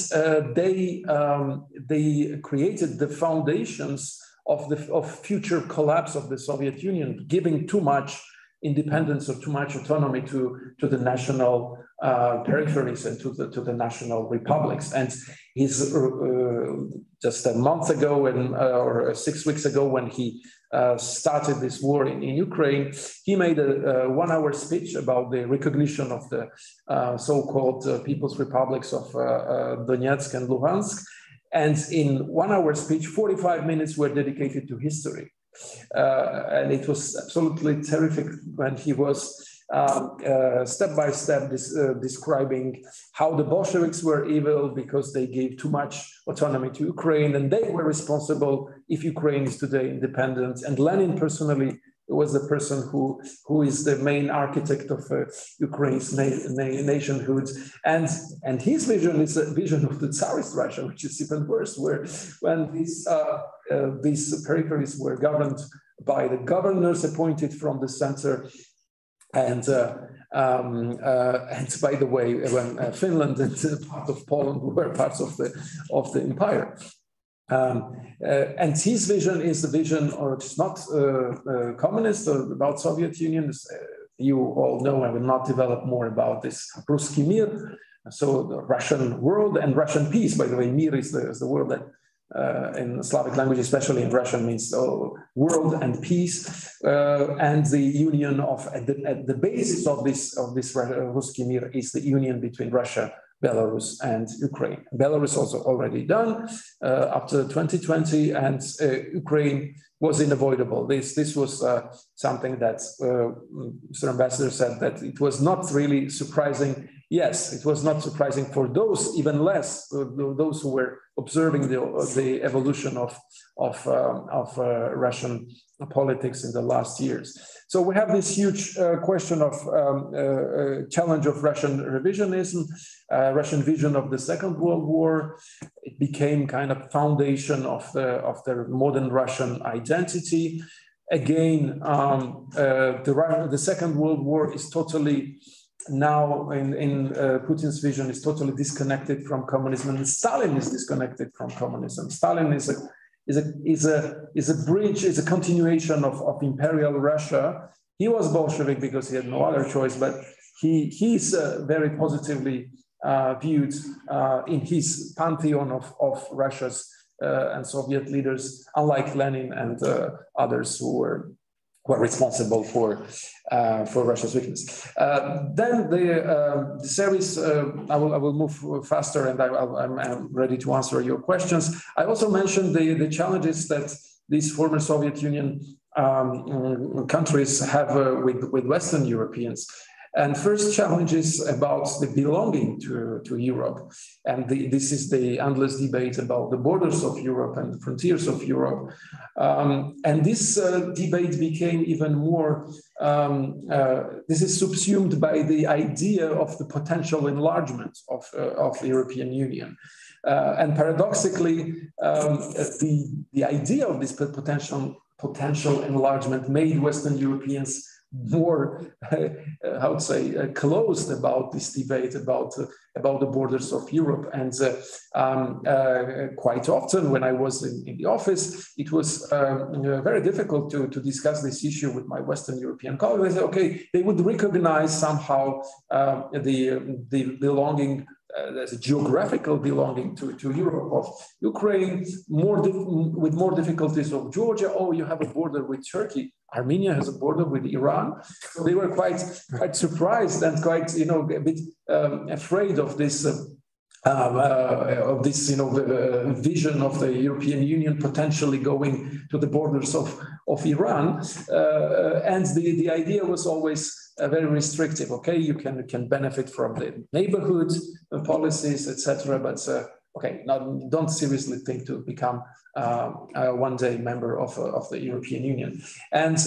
S6: they created the foundations of future collapse of the Soviet Union, giving too much independence or too much autonomy to the national peripheries and to the national republics. And he's just a month ago or 6 weeks ago, when he started this war in Ukraine, he made a 1-hour speech about the recognition of the so-called People's Republics of Donetsk and Luhansk. And in 1-hour speech, 45 minutes were dedicated to history. And it was absolutely terrific when he was step by step describing how the Bolsheviks were evil because they gave too much autonomy to Ukraine, and they were responsible if Ukraine is today independent. And Lenin personally was the person who is the main architect of Ukraine's nationhood. And his vision is a vision of the Tsarist Russia, which is even worse, where when these peripheries were governed by the governors appointed from the center. And by the way, when Finland and part of Poland were parts of the empire. And his vision is the vision, or it's not communist or about Soviet Union. You all know, I will not develop more about this Ruski Mir, so the Russian world and Russian peace. By the way, Mir is the word that in Slavic language, especially in Russian, means world and peace, and the union of at the basis of this Ruski Mir is the union between Russia, Belarus, and Ukraine. Belarus also already done after 2020, and Ukraine was unavoidable. This was something that Mr. Ambassador said that it was not really surprising. Yes, it was not surprising for those, even less those who were observing the evolution of Russian politics in the last years. So we have this huge question of challenge of Russian revisionism, Russian vision of the Second World War. It became kind of foundation of the modern Russian identity. Again, the Second World War is totally now in Putin's vision is totally disconnected from communism, and Stalin is disconnected from communism. Stalin is a bridge, is a continuation of imperial Russia. He was Bolshevik because he had no other choice, but he's very positively viewed in his pantheon of Russia's and Soviet leaders, unlike Lenin and others who were responsible for Russia's weakness. Then the series, I will move faster, and I'm ready to answer your questions. I also mentioned the challenges that these former Soviet Union countries have with Western Europeans. And first challenge is about the belonging to Europe. And this is the endless debate about the borders of Europe and the frontiers of Europe. And this debate became even more, this is subsumed by the idea of the potential enlargement of the European Union. And paradoxically, the idea of this potential enlargement made Western Europeans more, how to say, closed about this debate about the borders of Europe. And quite often when I was in the office, it was very difficult to discuss this issue with my Western European colleagues. They said, okay, they would recognize somehow the belonging, there's a geographical belonging to Europe of Ukraine, with more difficulties of Georgia. Oh, you have a border with Turkey. Armenia has a border with Iran. So they were quite surprised and quite, a bit afraid of this vision of the European Union potentially going to the borders of Iran. And the idea was always very restrictive. Okay, you can benefit from the neighborhood policies, etc. But okay, now don't seriously think to become one day member of the European Union. And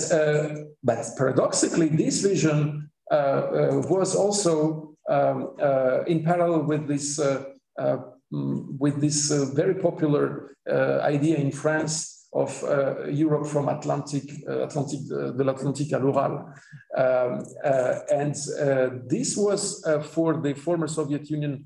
S6: but paradoxically, this vision was also in parallel with this with this very popular idea in France of Europe from de l'Atlantique à l'Ural. And this was for the former Soviet Union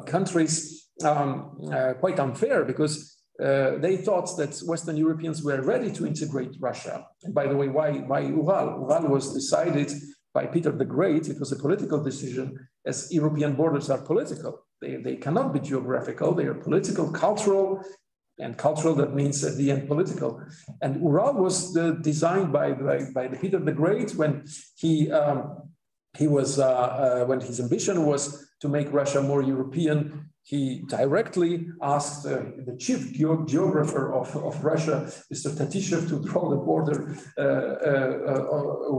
S6: countries quite unfair, because they thought that Western Europeans were ready to integrate Russia. And by the way, why Ural? Ural was decided by Peter the Great. It was a political decision, as European borders are political. They cannot be geographical, they are political, cultural, and cultural, that means at the end political. And Ural was designed by Peter the Great when when his ambition was to make Russia more European. He directly asked the chief geographer of Russia, Mr. Tatishev, to draw the border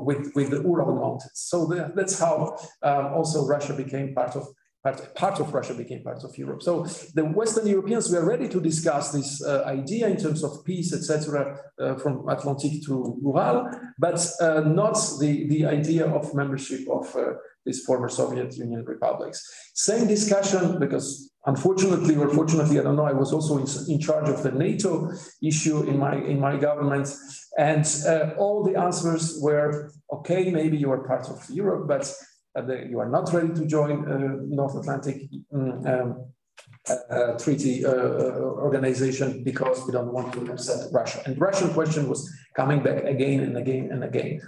S6: with the Ural Mountains. So that's how also Russia became part of Russia became part of Europe. So the Western Europeans were ready to discuss this idea in terms of peace, etc., from Atlantic to Ural, but not the idea of membership of these former Soviet Union republics. Same discussion, because unfortunately or fortunately, I don't know, I was also in charge of the NATO issue in my government, and all the answers were, okay, maybe you are part of Europe, but you are not ready to join North Atlantic Treaty Organization because we don't want to accept Russia. And Russian question was coming back again and again and again.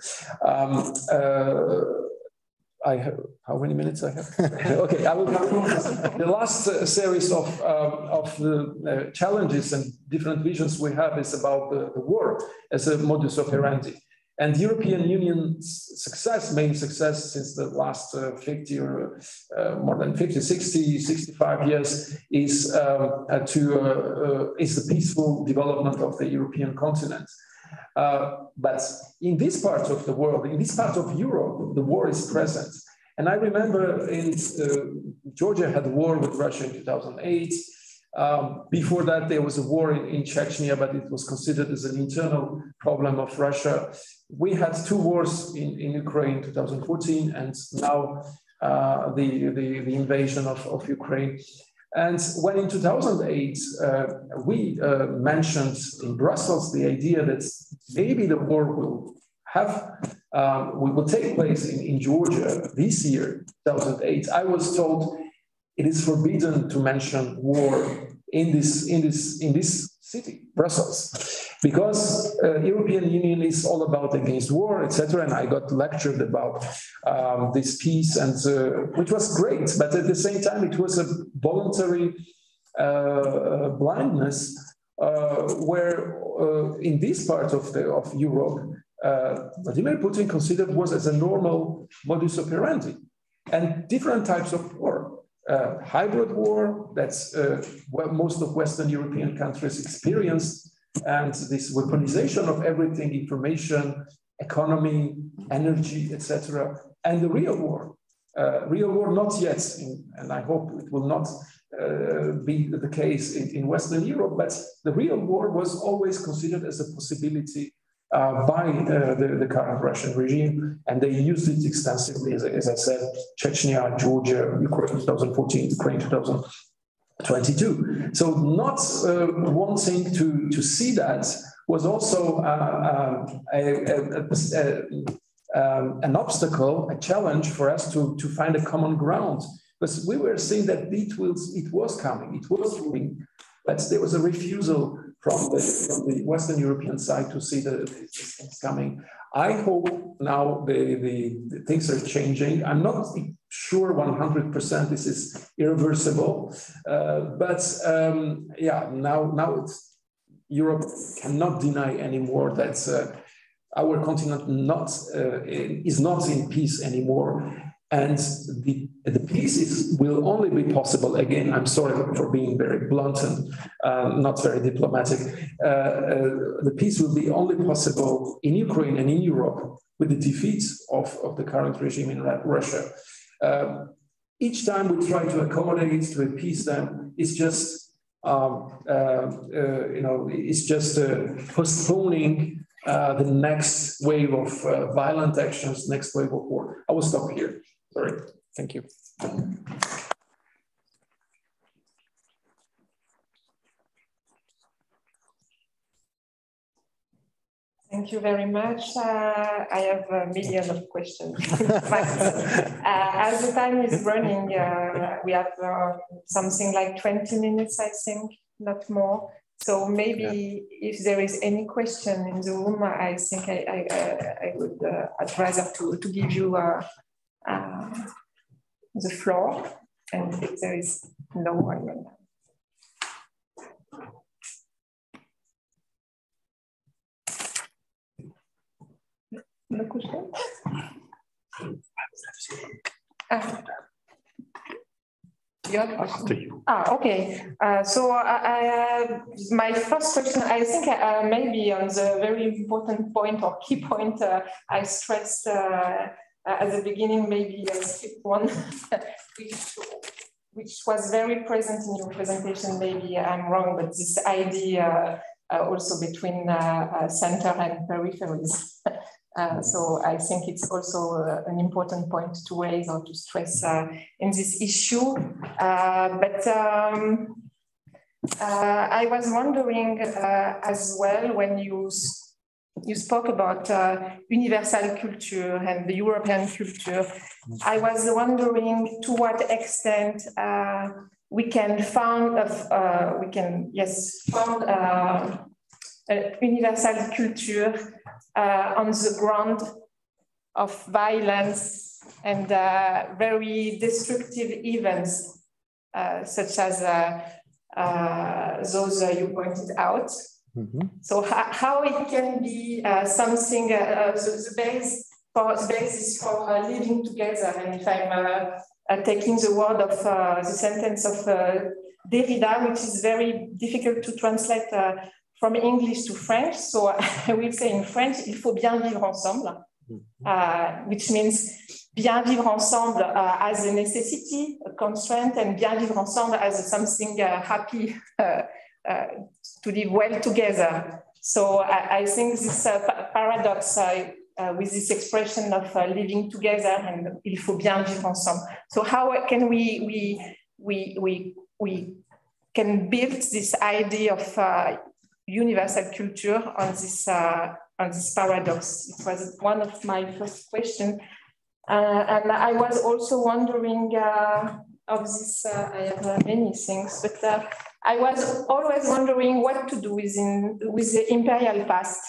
S6: I have, how many minutes I have? Okay, I will come. The last series of challenges and different visions we have is about the war as a modus operandi. And the European Union's success, main success since the last 50 or more than 50, 60, 65 years is the peaceful development of the European continent. But in this part of the world, in this part of Europe, the war is present. And I remember Georgia had a war with Russia in 2008. Before that, there was a war in Chechnya, but it was considered as an internal problem of Russia. We had two wars in Ukraine in 2014, and now the invasion of Ukraine. And when in 2008, we mentioned in Brussels the idea that maybe the war will take place in Georgia this year, 2008, I was told it is forbidden to mention war in this city, Brussels, because European Union is all about against war, etc. And I got lectured about this piece, and which was great, but at the same time it was a voluntary blindness where in this part of Europe, Vladimir Putin considered was as a normal modus operandi, and different types of war. Hybrid war, that's what most of Western European countries experienced, and this weaponization of everything, information, economy, energy, etc. And the real war not yet, and I hope it will not be the case in Western Europe, but the real war was always considered as a possibility by the current Russian regime, and they used it extensively, as I said, Chechnya, Georgia, Ukraine 2014, Ukraine 2022. So not wanting to see that was also an obstacle, a challenge for us to find a common ground, because we were seeing that it was coming, it was moving, but there was a refusal from the Western European side to see the things coming. I hope now the things are changing. I'm not sure 100% this is irreversible, but yeah, now Europe cannot deny anymore that our continent is not in peace anymore. And the peace will only be possible, again, I'm sorry for being very blunt and not very diplomatic, the peace will be only possible in Ukraine and in Europe with the defeat of the current regime in Russia. Each time we try to accommodate, to appease them, it's just, it's just postponing the next wave of violent actions, next wave of war. I will stop here. Sorry. Thank you.
S3: Thank you very much. I have a million of questions. As the time is running, we have something like 20 minutes, I think, not more. So maybe if there is any question in the room, I think I would I'd rather to give you the floor. And if there is no one. No question? Okay. So my first question, I think maybe on the very important point or key point I stressed at the beginning, maybe I skipped one, which was very present in your presentation. Maybe I'm wrong, but this idea also between center and peripheries. So I think it's also an important point to raise or to stress in this issue. But I was wondering as well, when you spoke about universal culture and the European culture, I was wondering to what extent we can found a universal culture on the ground of violence and very destructive events, such as those you pointed out. Mm-hmm. So how it can be something, the basis for living together. And if I'm taking the word of the sentence of Derrida, which is very difficult to translate from English to French. So I will say in French, il faut bien vivre ensemble, which means bien vivre ensemble as a necessity, a constraint, and bien vivre ensemble as something happy to live well together. So I think this paradox with this expression of living together and il faut bien vivre ensemble. So how can we can build this idea of universal culture on this paradox? It was one of my first questions. And I was also wondering of this, I have many things, but I was always wondering what to do with the imperial past.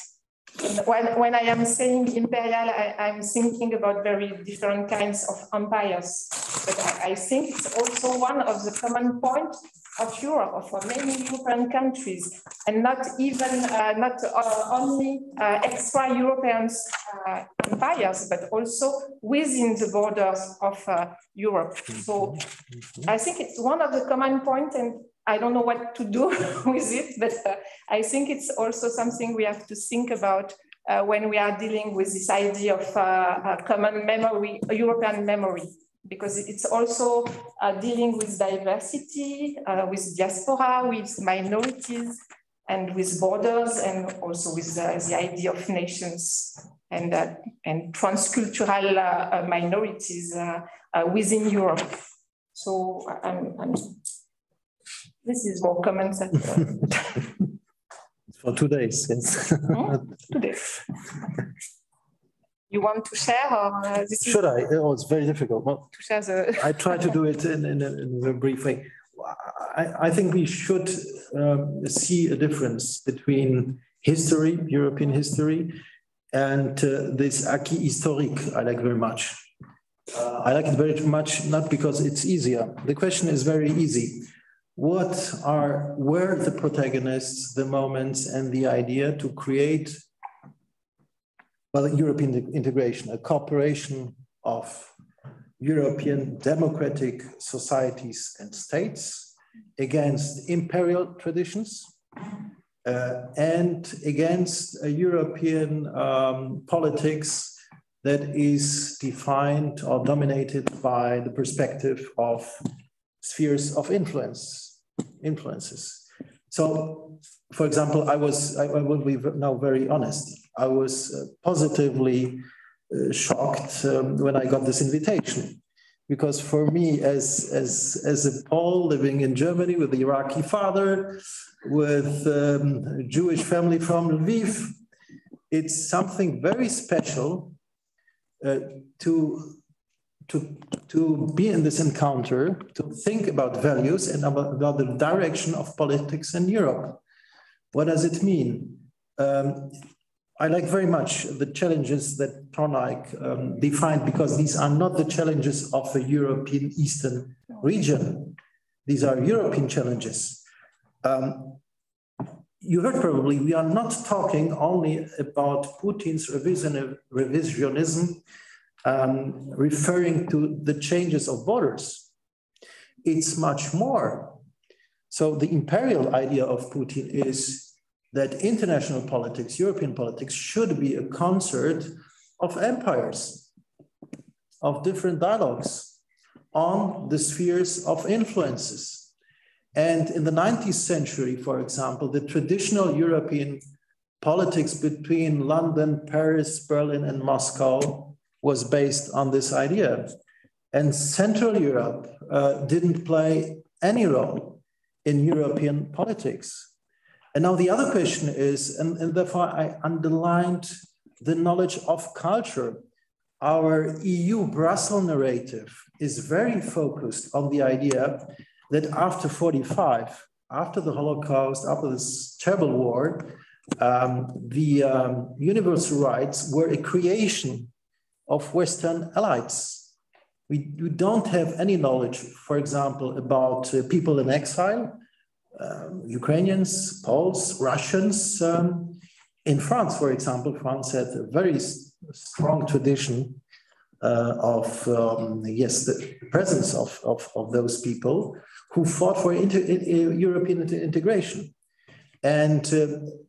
S3: When I am saying imperial, I'm thinking about very different kinds of empires. But I think it's also one of the common points of Europe, for many European countries, and not even not only extra-European empires, but also within the borders of Europe. So I think it's one of the common points, and I don't know what to do with it, but I think it's also something we have to think about when we are dealing with this idea of common memory, European memory, because it's also dealing with diversity, with diaspora, with minorities, and with borders, and also with the idea of nations and transcultural minorities within Europe. So this is more comments.
S5: For 2 days, yes.
S3: 2 days. You want to share? Or this
S5: Should I? Oh, it's very difficult. Well,
S3: to share the...
S5: I try to do it in a brief way. I think we should see a difference between history, European history, and this acquis historique I like very much. I like it very much, not because it's easier. The question is very easy. What were the protagonists, the moments, and the idea to create, well, European integration, a cooperation of European democratic societies and states against imperial traditions and against a European politics that is defined or dominated by the perspective of spheres of influences. So, for example, I will be now very honest. I was positively shocked when I got this invitation, because for me, as a Pole living in Germany with an Iraqi father, with a Jewish family from Lviv, it's something very special to be in this encounter, to think about values and about the direction of politics in Europe. What does it mean? I like very much the challenges that Thornike defined, because these are not the challenges of the European Eastern region. These are European challenges. You heard probably, we are not talking only about Putin's revisionism, referring to the changes of borders. It's much more. So the imperial idea of Putin is that international politics, European politics, should be a concert of empires, of different dialogues on the spheres of influences. And in the 19th century, for example, the traditional European politics between London, Paris, Berlin, and Moscow was based on this idea. And Central Europe didn't play any role in European politics. And now the other question is, and therefore I underlined the knowledge of culture. Our EU Brussels narrative is very focused on the idea that after 45, after the Holocaust, after this terrible war, the universal rights were a creation of Western elites. We don't have any knowledge, for example, about people in exile, Ukrainians, Poles, Russians. In France, for example, France had a very strong tradition of the presence of those people who fought for European integration. And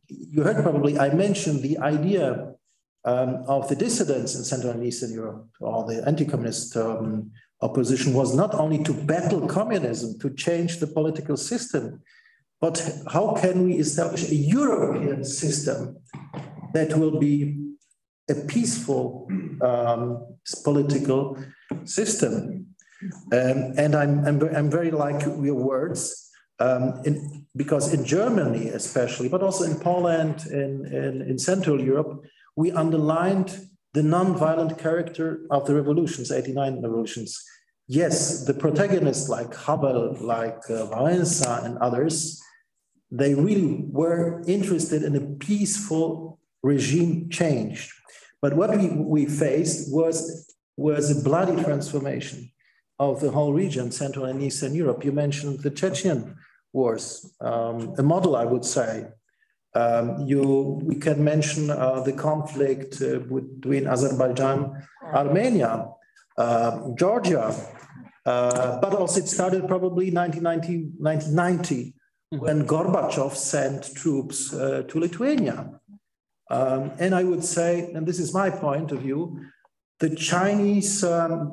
S5: you heard probably, I mentioned the idea of the dissidents in Central and Eastern Europe, or the anti-communist opposition, was not only to battle communism, to change the political system, but how can we establish a European system that will be a peaceful political system? And I'm very like your words, because in Germany especially, but also in Poland, in Central Europe, we underlined the non-violent character of the revolutions, 89 revolutions. Yes, the protagonists like Havel, like Wałęsa and others, they really were interested in a peaceful regime change. But what we faced was a bloody transformation of the whole region, Central and Eastern Europe. You mentioned the Czechian Wars, a model, I would say. We can mention the conflict between Azerbaijan, Armenia, Georgia, but also it started probably 1990 when Gorbachev sent troops to Lithuania. And I would say, and this is my point of view, the Chinese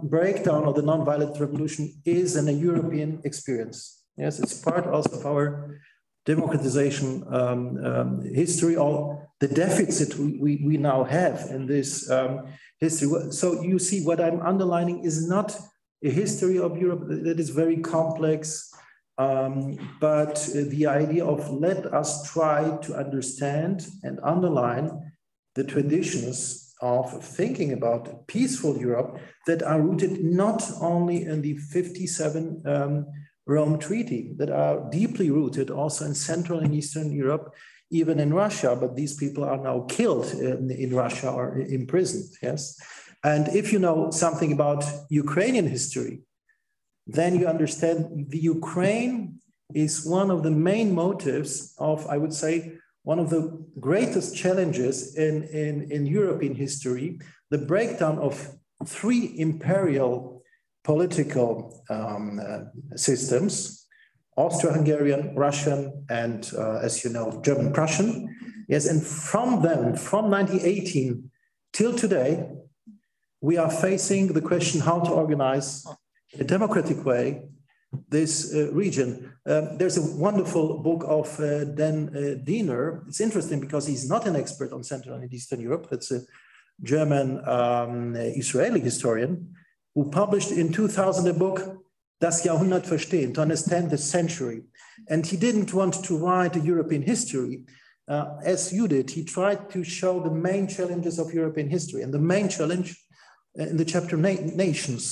S5: breakdown of the nonviolent revolution is a European experience. Yes, it's part also of our democratization history, or the deficit we now have in this history. So you see, what I'm underlining is not a history of Europe that is very complex, but the idea of let us try to understand and underline the traditions of thinking about a peaceful Europe that are rooted not only in the 57 Rome Treaty, that are deeply rooted also in Central and Eastern Europe, even in Russia, but these people are now killed in Russia or imprisoned, yes? And if you know something about Ukrainian history, then you understand the Ukraine is one of the main motives of, I would say, one of the greatest challenges in European history, the breakdown of three imperial political systems, Austro-Hungarian, Russian, and as you know, German-Prussian. Yes, and from them, from 1918 till today, we are facing the question how to organize in a democratic way this region. There's a wonderful book of Dan Diener. It's interesting because he's not an expert on Central and Eastern Europe. It's a German Israeli historian who published in 2000 a book, Das Jahrhundert verstehen, to understand the century. And he didn't want to write a European history. as you did, he tried to show the main challenges of European history. And the main challenge in the chapter Nations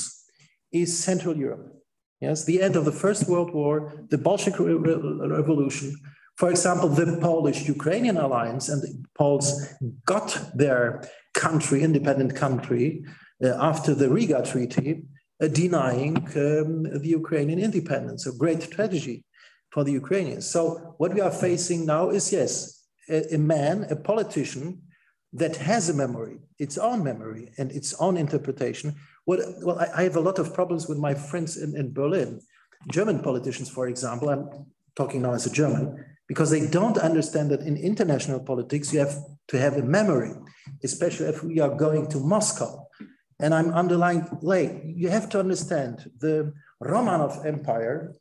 S5: is Central Europe. Yes, the end of the First World War, the Bolshevik Revolution, for example, the Polish-Ukrainian alliance, and the Poles got their country, independent country, after the Riga Treaty, denying the Ukrainian independence, a great tragedy for the Ukrainians. So what we are facing now is, yes, a man, a politician that has a memory, its own memory and its own interpretation. Well, I have a lot of problems with my friends in Berlin, German politicians, for example. I'm talking now as a German, because they don't understand that in international politics, you have to have a memory, especially if we are going to Moscow. And I'm underlying, like, you have to understand the Romanov Empire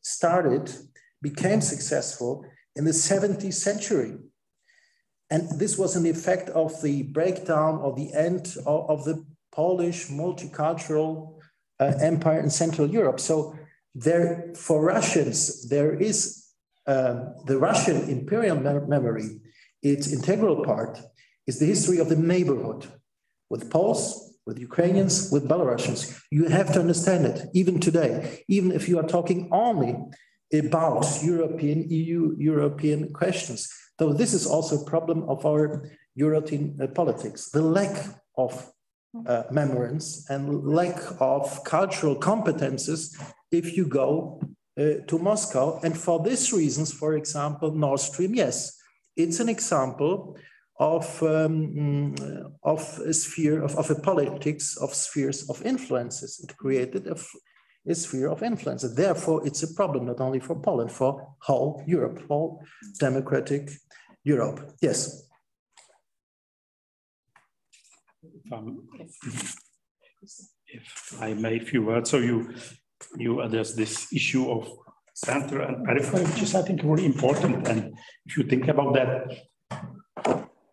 S5: became successful in the 17th century. And this was an effect of the breakdown or the end of the Polish multicultural empire in Central Europe. So there, for Russians, there is the Russian imperial memory. Its integral part is the history of the neighborhood with Poles, with Ukrainians, with Belarusians. You have to understand it, even today, even if you are talking only about European, European questions. Though this is also a problem of our European politics, the lack of memorance and lack of cultural competences if you go to Moscow. And for these reasons, for example, Nord Stream, yes, it's an example of a sphere of a politics of spheres of influences. It created a sphere of influence. And therefore, it's a problem not only for Poland, for whole Europe, whole democratic Europe. Yes.
S4: If I may, a few words. So you address this issue of center and periphery, which is, I think, really important. And if you think about that,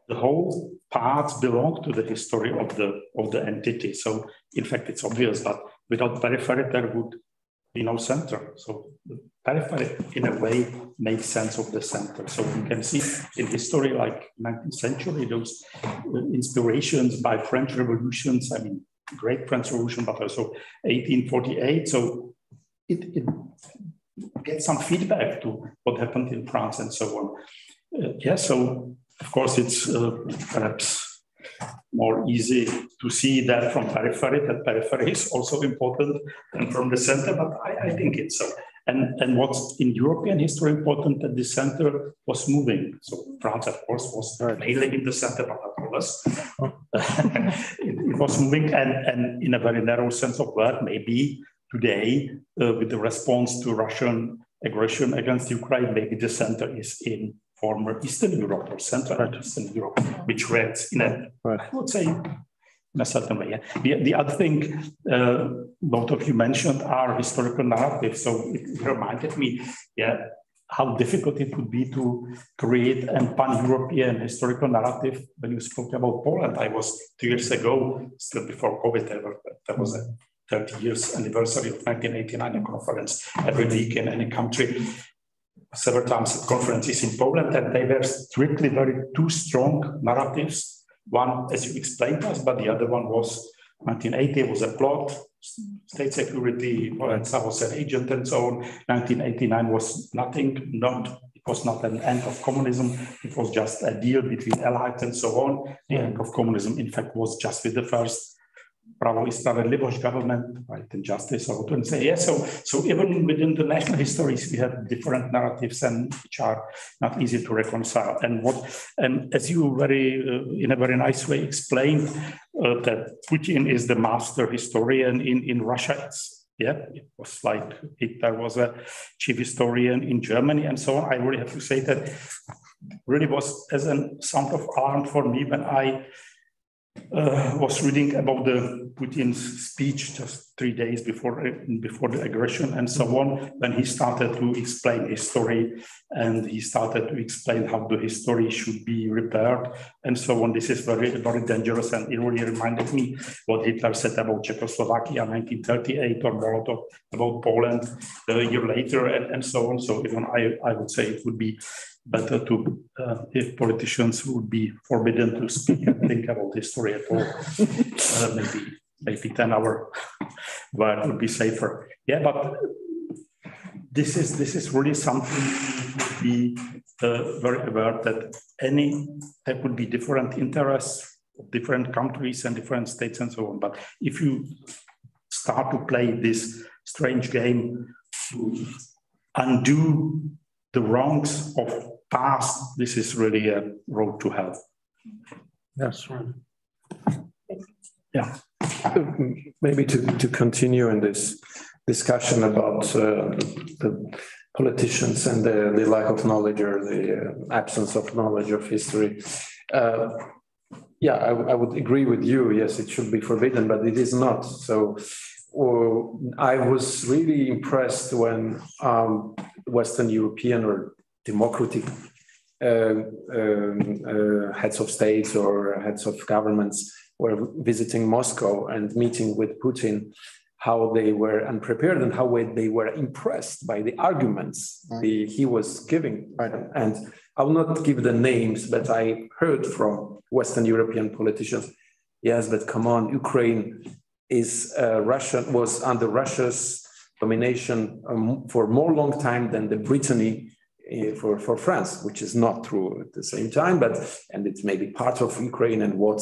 S4: the whole parts belong to the history of the entity. So in fact, it's obvious that without periphery, there would be no center. So the periphery, in a way, makes sense of the center. So you can see in history, like 19th century, those inspirations by French revolutions, I mean, Great French Revolution, but also 1848. So it gets some feedback to what happened in France and so on. Yeah, so of course it's perhaps more easy to see that from periphery, that periphery is also important, and from the center, but I think it's so. And what's in European history important, that the center was moving. So France, of course, was mainly in the center, but not always. It was moving, and in a very narrow sense of word, maybe today, with the response to Russian aggression against Ukraine, maybe the center is in former Eastern Europe or Central and Eastern Europe, which reads in a, I would say, in a certain way. Yeah. The other thing both of you mentioned are historical narratives. So it reminded me, how difficult it would be to create a pan-European historical narrative when you spoke about Poland. I was 2 years ago, still before COVID, there was a 30 years anniversary of 1989, a conference every week in any country. Several times at conferences in Poland, and they were strictly two strong narratives. One, as you explained to us, but the other one was 1980 was a plot, state security, Wałęsa was an agent and so on. 1989 was nothing, it was not an end of communism, it was just a deal between allies and so on. The end of communism, in fact, was just with the first Prawo i Sprawiedliwość government, right, and justice, I would say, yeah. So even within the national histories, we have different narratives, and which are not easy to reconcile. And as you in a very nice way explained, that Putin is the master historian in Russia. It was like Hitler was a chief historian in Germany and so on. I really have to say that really was as a sound of alarm for me when I was reading about the Putin's speech just 3 days before the aggression and so on, when he started to explain history and he started to explain how the history should be repaired and so on. This is very, very dangerous, and it really reminded me what Hitler said about Czechoslovakia in 1938 or Molotov about Poland a year later and so on. So even I would say it would be better to, if politicians would be forbidden to speak and think about history at all, maybe 10 hours, where it would be safer. Yeah, but this is really something to be very aware that there could be different interests of different countries and different states and so on. But if you start to play this strange game to undo the wrongs of past, this is really a road to hell.
S6: Yes.
S4: Yeah.
S6: Maybe to continue in this discussion about the politicians and the lack of knowledge or the absence of knowledge of history. Yeah, I would agree with you. Yes, it should be forbidden, but it is not. So I was really impressed when Western European or democratic heads of states or heads of governments were visiting Moscow and meeting with Putin, how they were unprepared and how they were impressed by the arguments he was giving. And I will not give the names, but I heard from Western European politicians, yes, but come on, Ukraine was under Russia's domination for more long time than the Brittany for France, which is not true at the same time, and it's maybe part of Ukraine, and what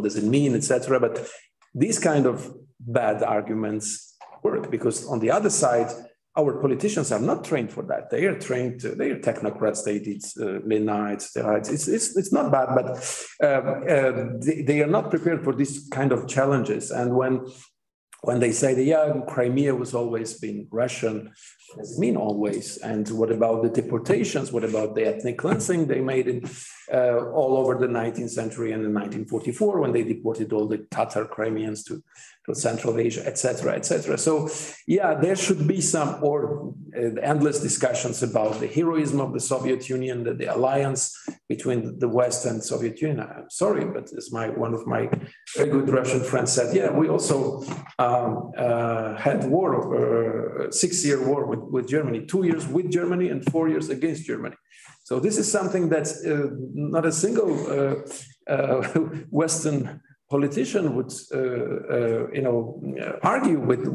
S6: does it mean, etc. But these kind of bad arguments work because on the other side, our politicians are not trained for that. They are trained, they are technocrats, they did midnights, it's not bad, but they are not prepared for this kind of challenges. And when they say that, yeah, Crimea was always been Russian, what does it mean always? And what about the deportations? What about the ethnic cleansing they made in all over the 19th century and in 1944 when they deported all the Tatar Crimeans to Central Asia, etc., etc. So yeah, there should be some endless discussions about the heroism of the Soviet Union, the alliance between the West and Soviet Union. I'm sorry, but as one of my very good Russian friends said, yeah, we also had war, 6-year war with Germany, 2 years with Germany and 4 years against Germany. So this is something that's not a single Western politician would, argue with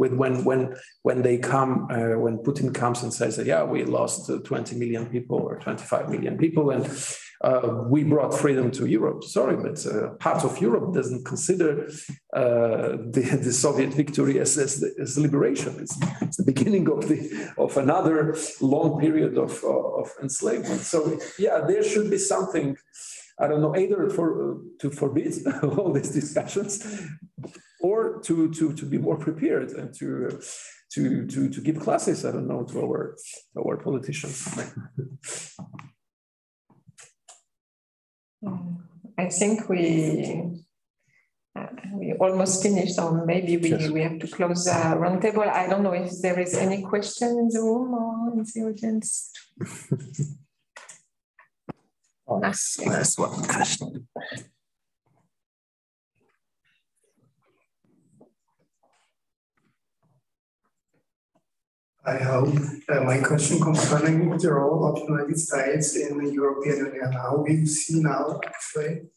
S6: when they come, when Putin comes and says that, yeah, we lost 20 million people or 25 million people, and we brought freedom to Europe. Sorry, but part of Europe doesn't consider the Soviet victory as liberation. It's the beginning of another long period of enslavement. So yeah, there should be something, I don't know, either to forbid all these discussions or to be more prepared and to give classes, I don't know, to our politicians.
S3: I think we almost finished, or maybe we have to close the roundtable. I don't know if there is any question in the room or in the audience.
S5: That's one question.
S7: I hope my question concerning the role of the United States in the European Union. How do you see now actually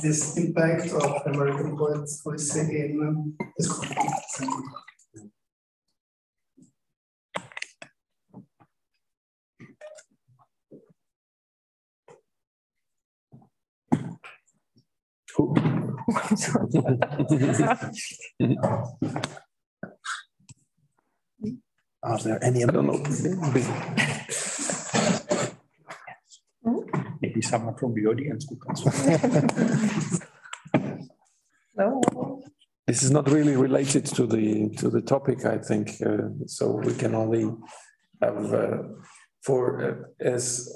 S7: this impact of American policy in this conflict?
S5: Are there any? I don't know.
S4: Maybe someone from the audience could answer.
S3: No.
S6: This is not really related to the topic, I think. So we can only have as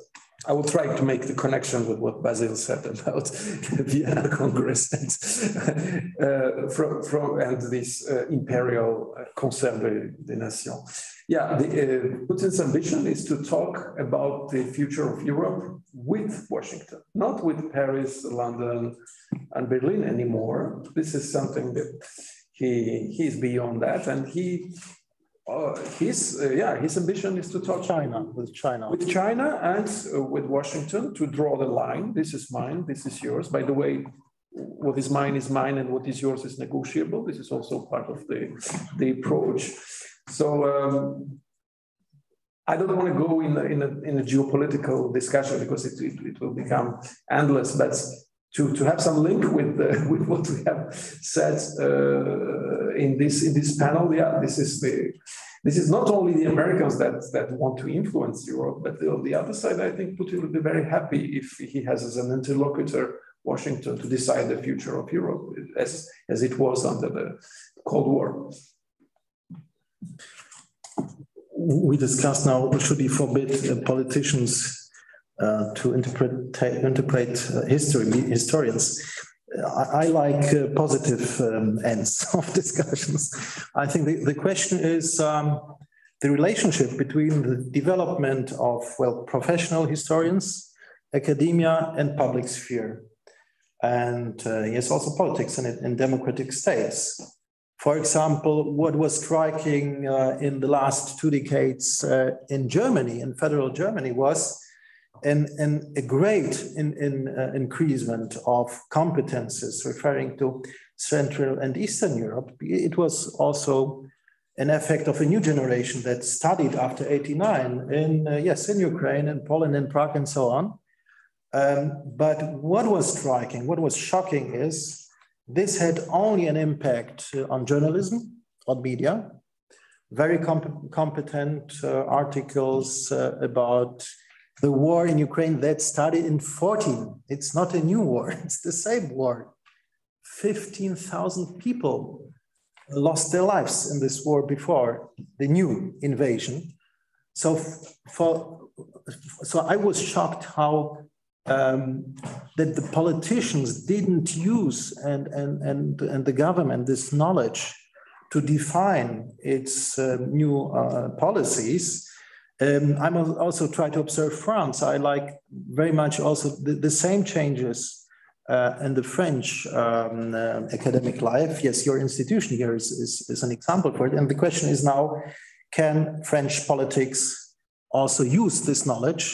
S6: I will try to make the connection with what Basil said about the Vienna Congress and and this imperial concern des nations. Yeah, Putin's ambition is to talk about the future of Europe with Washington, not with Paris, London, and Berlin anymore. This is something that he's beyond that, and his ambition is to talk
S5: with
S6: China and with Washington to draw the line. This is mine, this is yours. By the way, what is mine, and what is yours is negotiable. This is also part of the approach. So I don't want to go in a geopolitical discussion because it will become endless. But to have some link with what we have said in this panel, yeah, this is not only the Americans that want to influence Europe, but on the other side, I think Putin will be very happy if he has as an interlocutor Washington to decide the future of Europe as it was under the Cold War.
S5: We discussed now, should we forbid politicians to interpret historians? I like positive ends of discussions. I think the question is the relationship between the development of, well, professional historians, academia, and public sphere. And yes, also politics in democratic states. For example, what was striking in the last 2 decades in Germany, in federal Germany, was a great increasement of competences referring to Central and Eastern Europe. It was also an effect of a new generation that studied after '89 in Ukraine, in Poland, in Prague, and so on. But what was striking, what was shocking is this had only an impact on journalism, on media, very competent articles about the war in Ukraine that started in 14. It's not a new war, it's the same war. 15,000 people lost their lives in this war before the new invasion. So I was shocked how that the politicians didn't use and the government this knowledge to define its new policies. I'm also try to observe France. I like very much also the same changes in the French academic life. Yes, your institution here is an example for it. And the question is now, can French politics also use this knowledge?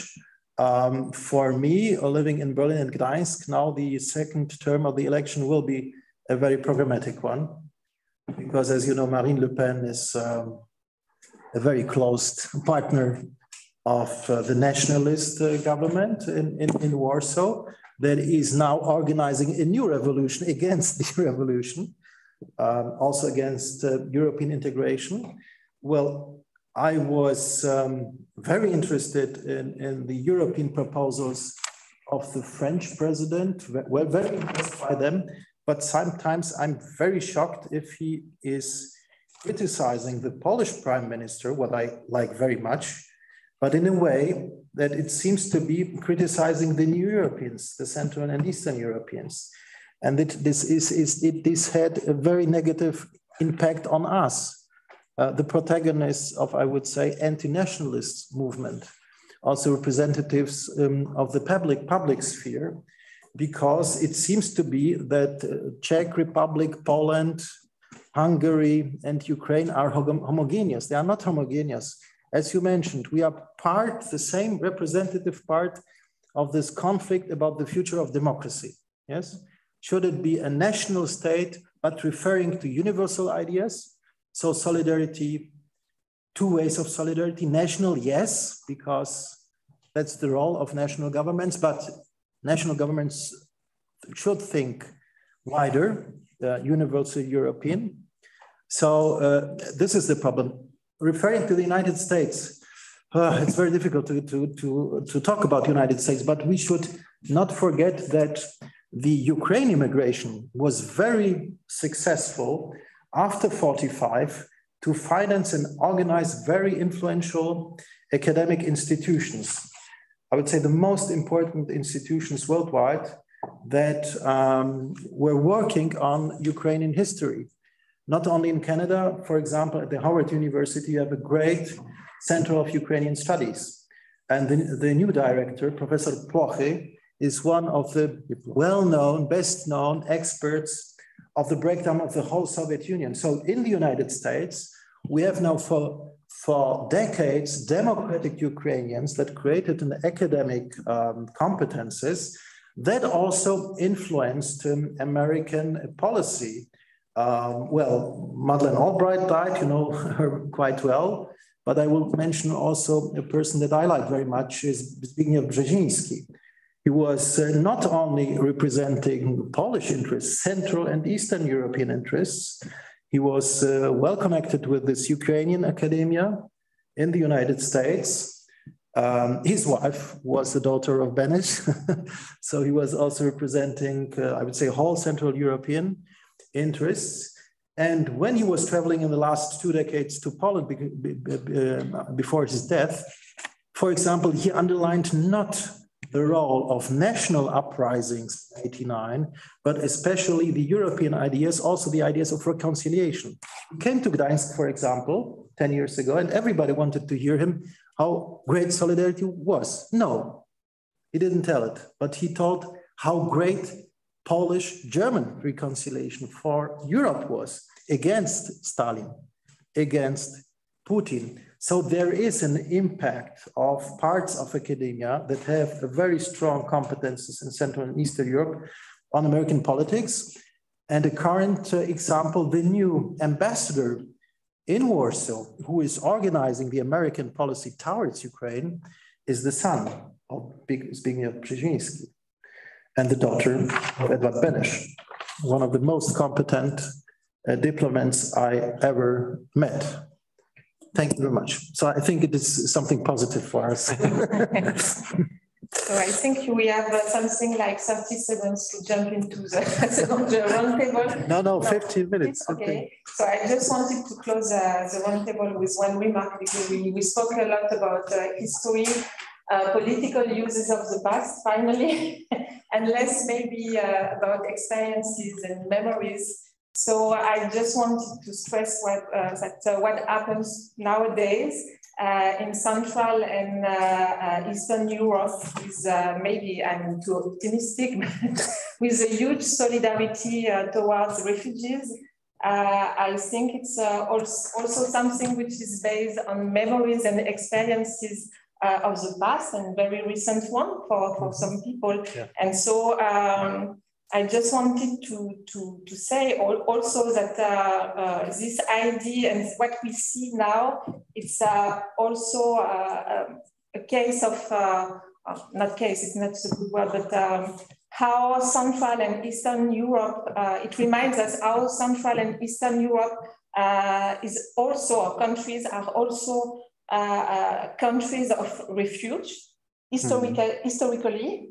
S5: For me, living in Berlin and Gdańsk, now the second term of the election will be a very programmatic one, because as you know, Marine Le Pen is a very close partner of the nationalist government in Warsaw that is now organizing a new revolution against the revolution, also against European integration. Well, I was very interested in the European proposals of the French president, well, very impressed by them, but sometimes I'm very shocked if he is criticizing the Polish prime minister, what I like very much, but in a way that it seems to be criticizing the new Europeans, the Central and Eastern Europeans. And this had a very negative impact on us. The protagonists of, I would say, anti-nationalist movement, also representatives of the public sphere, because it seems to be that Czech Republic, Poland, Hungary, and Ukraine are homogeneous. They are not homogeneous. As you mentioned, we are the same representative part of this conflict about the future of democracy. Yes? Should it be a national state, but referring to universal ideas? So solidarity, two ways of solidarity. National, yes, because that's the role of national governments, but national governments should think wider, universal European. So this is the problem. Referring to the United States, it's very difficult to talk about the United States, but we should not forget that the Ukraine immigration was very successful after 45 to finance and organize very influential academic institutions. I would say, the most important institutions worldwide that were working on Ukrainian history. Not only in Canada, for example, at the Howard University, you have a great Center of Ukrainian Studies. And the new director, Professor Plochy, is one of the well-known, best-known experts of the breakdown of the whole Soviet Union. So in the United States, we have now for decades, democratic Ukrainians that created an academic competences that also influenced American policy. Well, Madeleine Albright died, you know her quite well, but I will mention also a person that I like very much is Zbigniew Brzeziński. He was not only representing Polish interests, Central and Eastern European interests, he was well connected with this Ukrainian academia in the United States. His wife was the daughter of Beneš, so he was also representing, I would say, whole Central European interests. And when he was traveling in the last 2 decades to Poland before his death, for example, he underlined not the role of national uprisings in 1989, but especially the European ideas, also the ideas of reconciliation. He came to Gdańsk, for example, 10 years ago, and everybody wanted to hear him how great solidarity was. No, he didn't tell it, but he told how great Polish-German reconciliation for Europe was against Stalin, against Putin. So there is an impact of parts of academia that have a very strong competences in Central and Eastern Europe on American politics. And a current example, the new ambassador in Warsaw, who is organizing the American policy towards Ukraine, is the son of Zbigniew Brzeziński and the daughter of Edward Beneš, one of the most competent diplomats I ever met. Thank you very much. So I think it is something positive for us.
S3: So I think we have something like 30 seconds to jump into the round table.
S5: No, 15 minutes.
S3: Okay. So I just wanted to close the round table with one remark, because we spoke a lot about history, political uses of the past, finally, and less maybe about experiences and memories. So I just wanted to stress what happens nowadays in Central and Eastern Europe is maybe, I'm too optimistic, with a huge solidarity towards refugees. I think it's also something which is based on memories and experiences of the past, and very recent one for some people. Yeah. And so I just wanted to say also that this idea and what we see now, it's also a case of, not case, it's not a good word, but how Central and Eastern Europe, it reminds us how Central and Eastern Europe is also, countries are also countries of refuge, historically.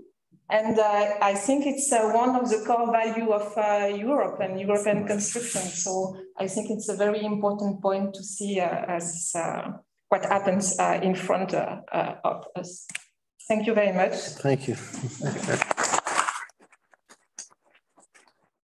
S3: And I think it's one of the core values of Europe and European construction. So I think it's a very important point to see what happens in front of us. Thank you very much.
S5: Thank you.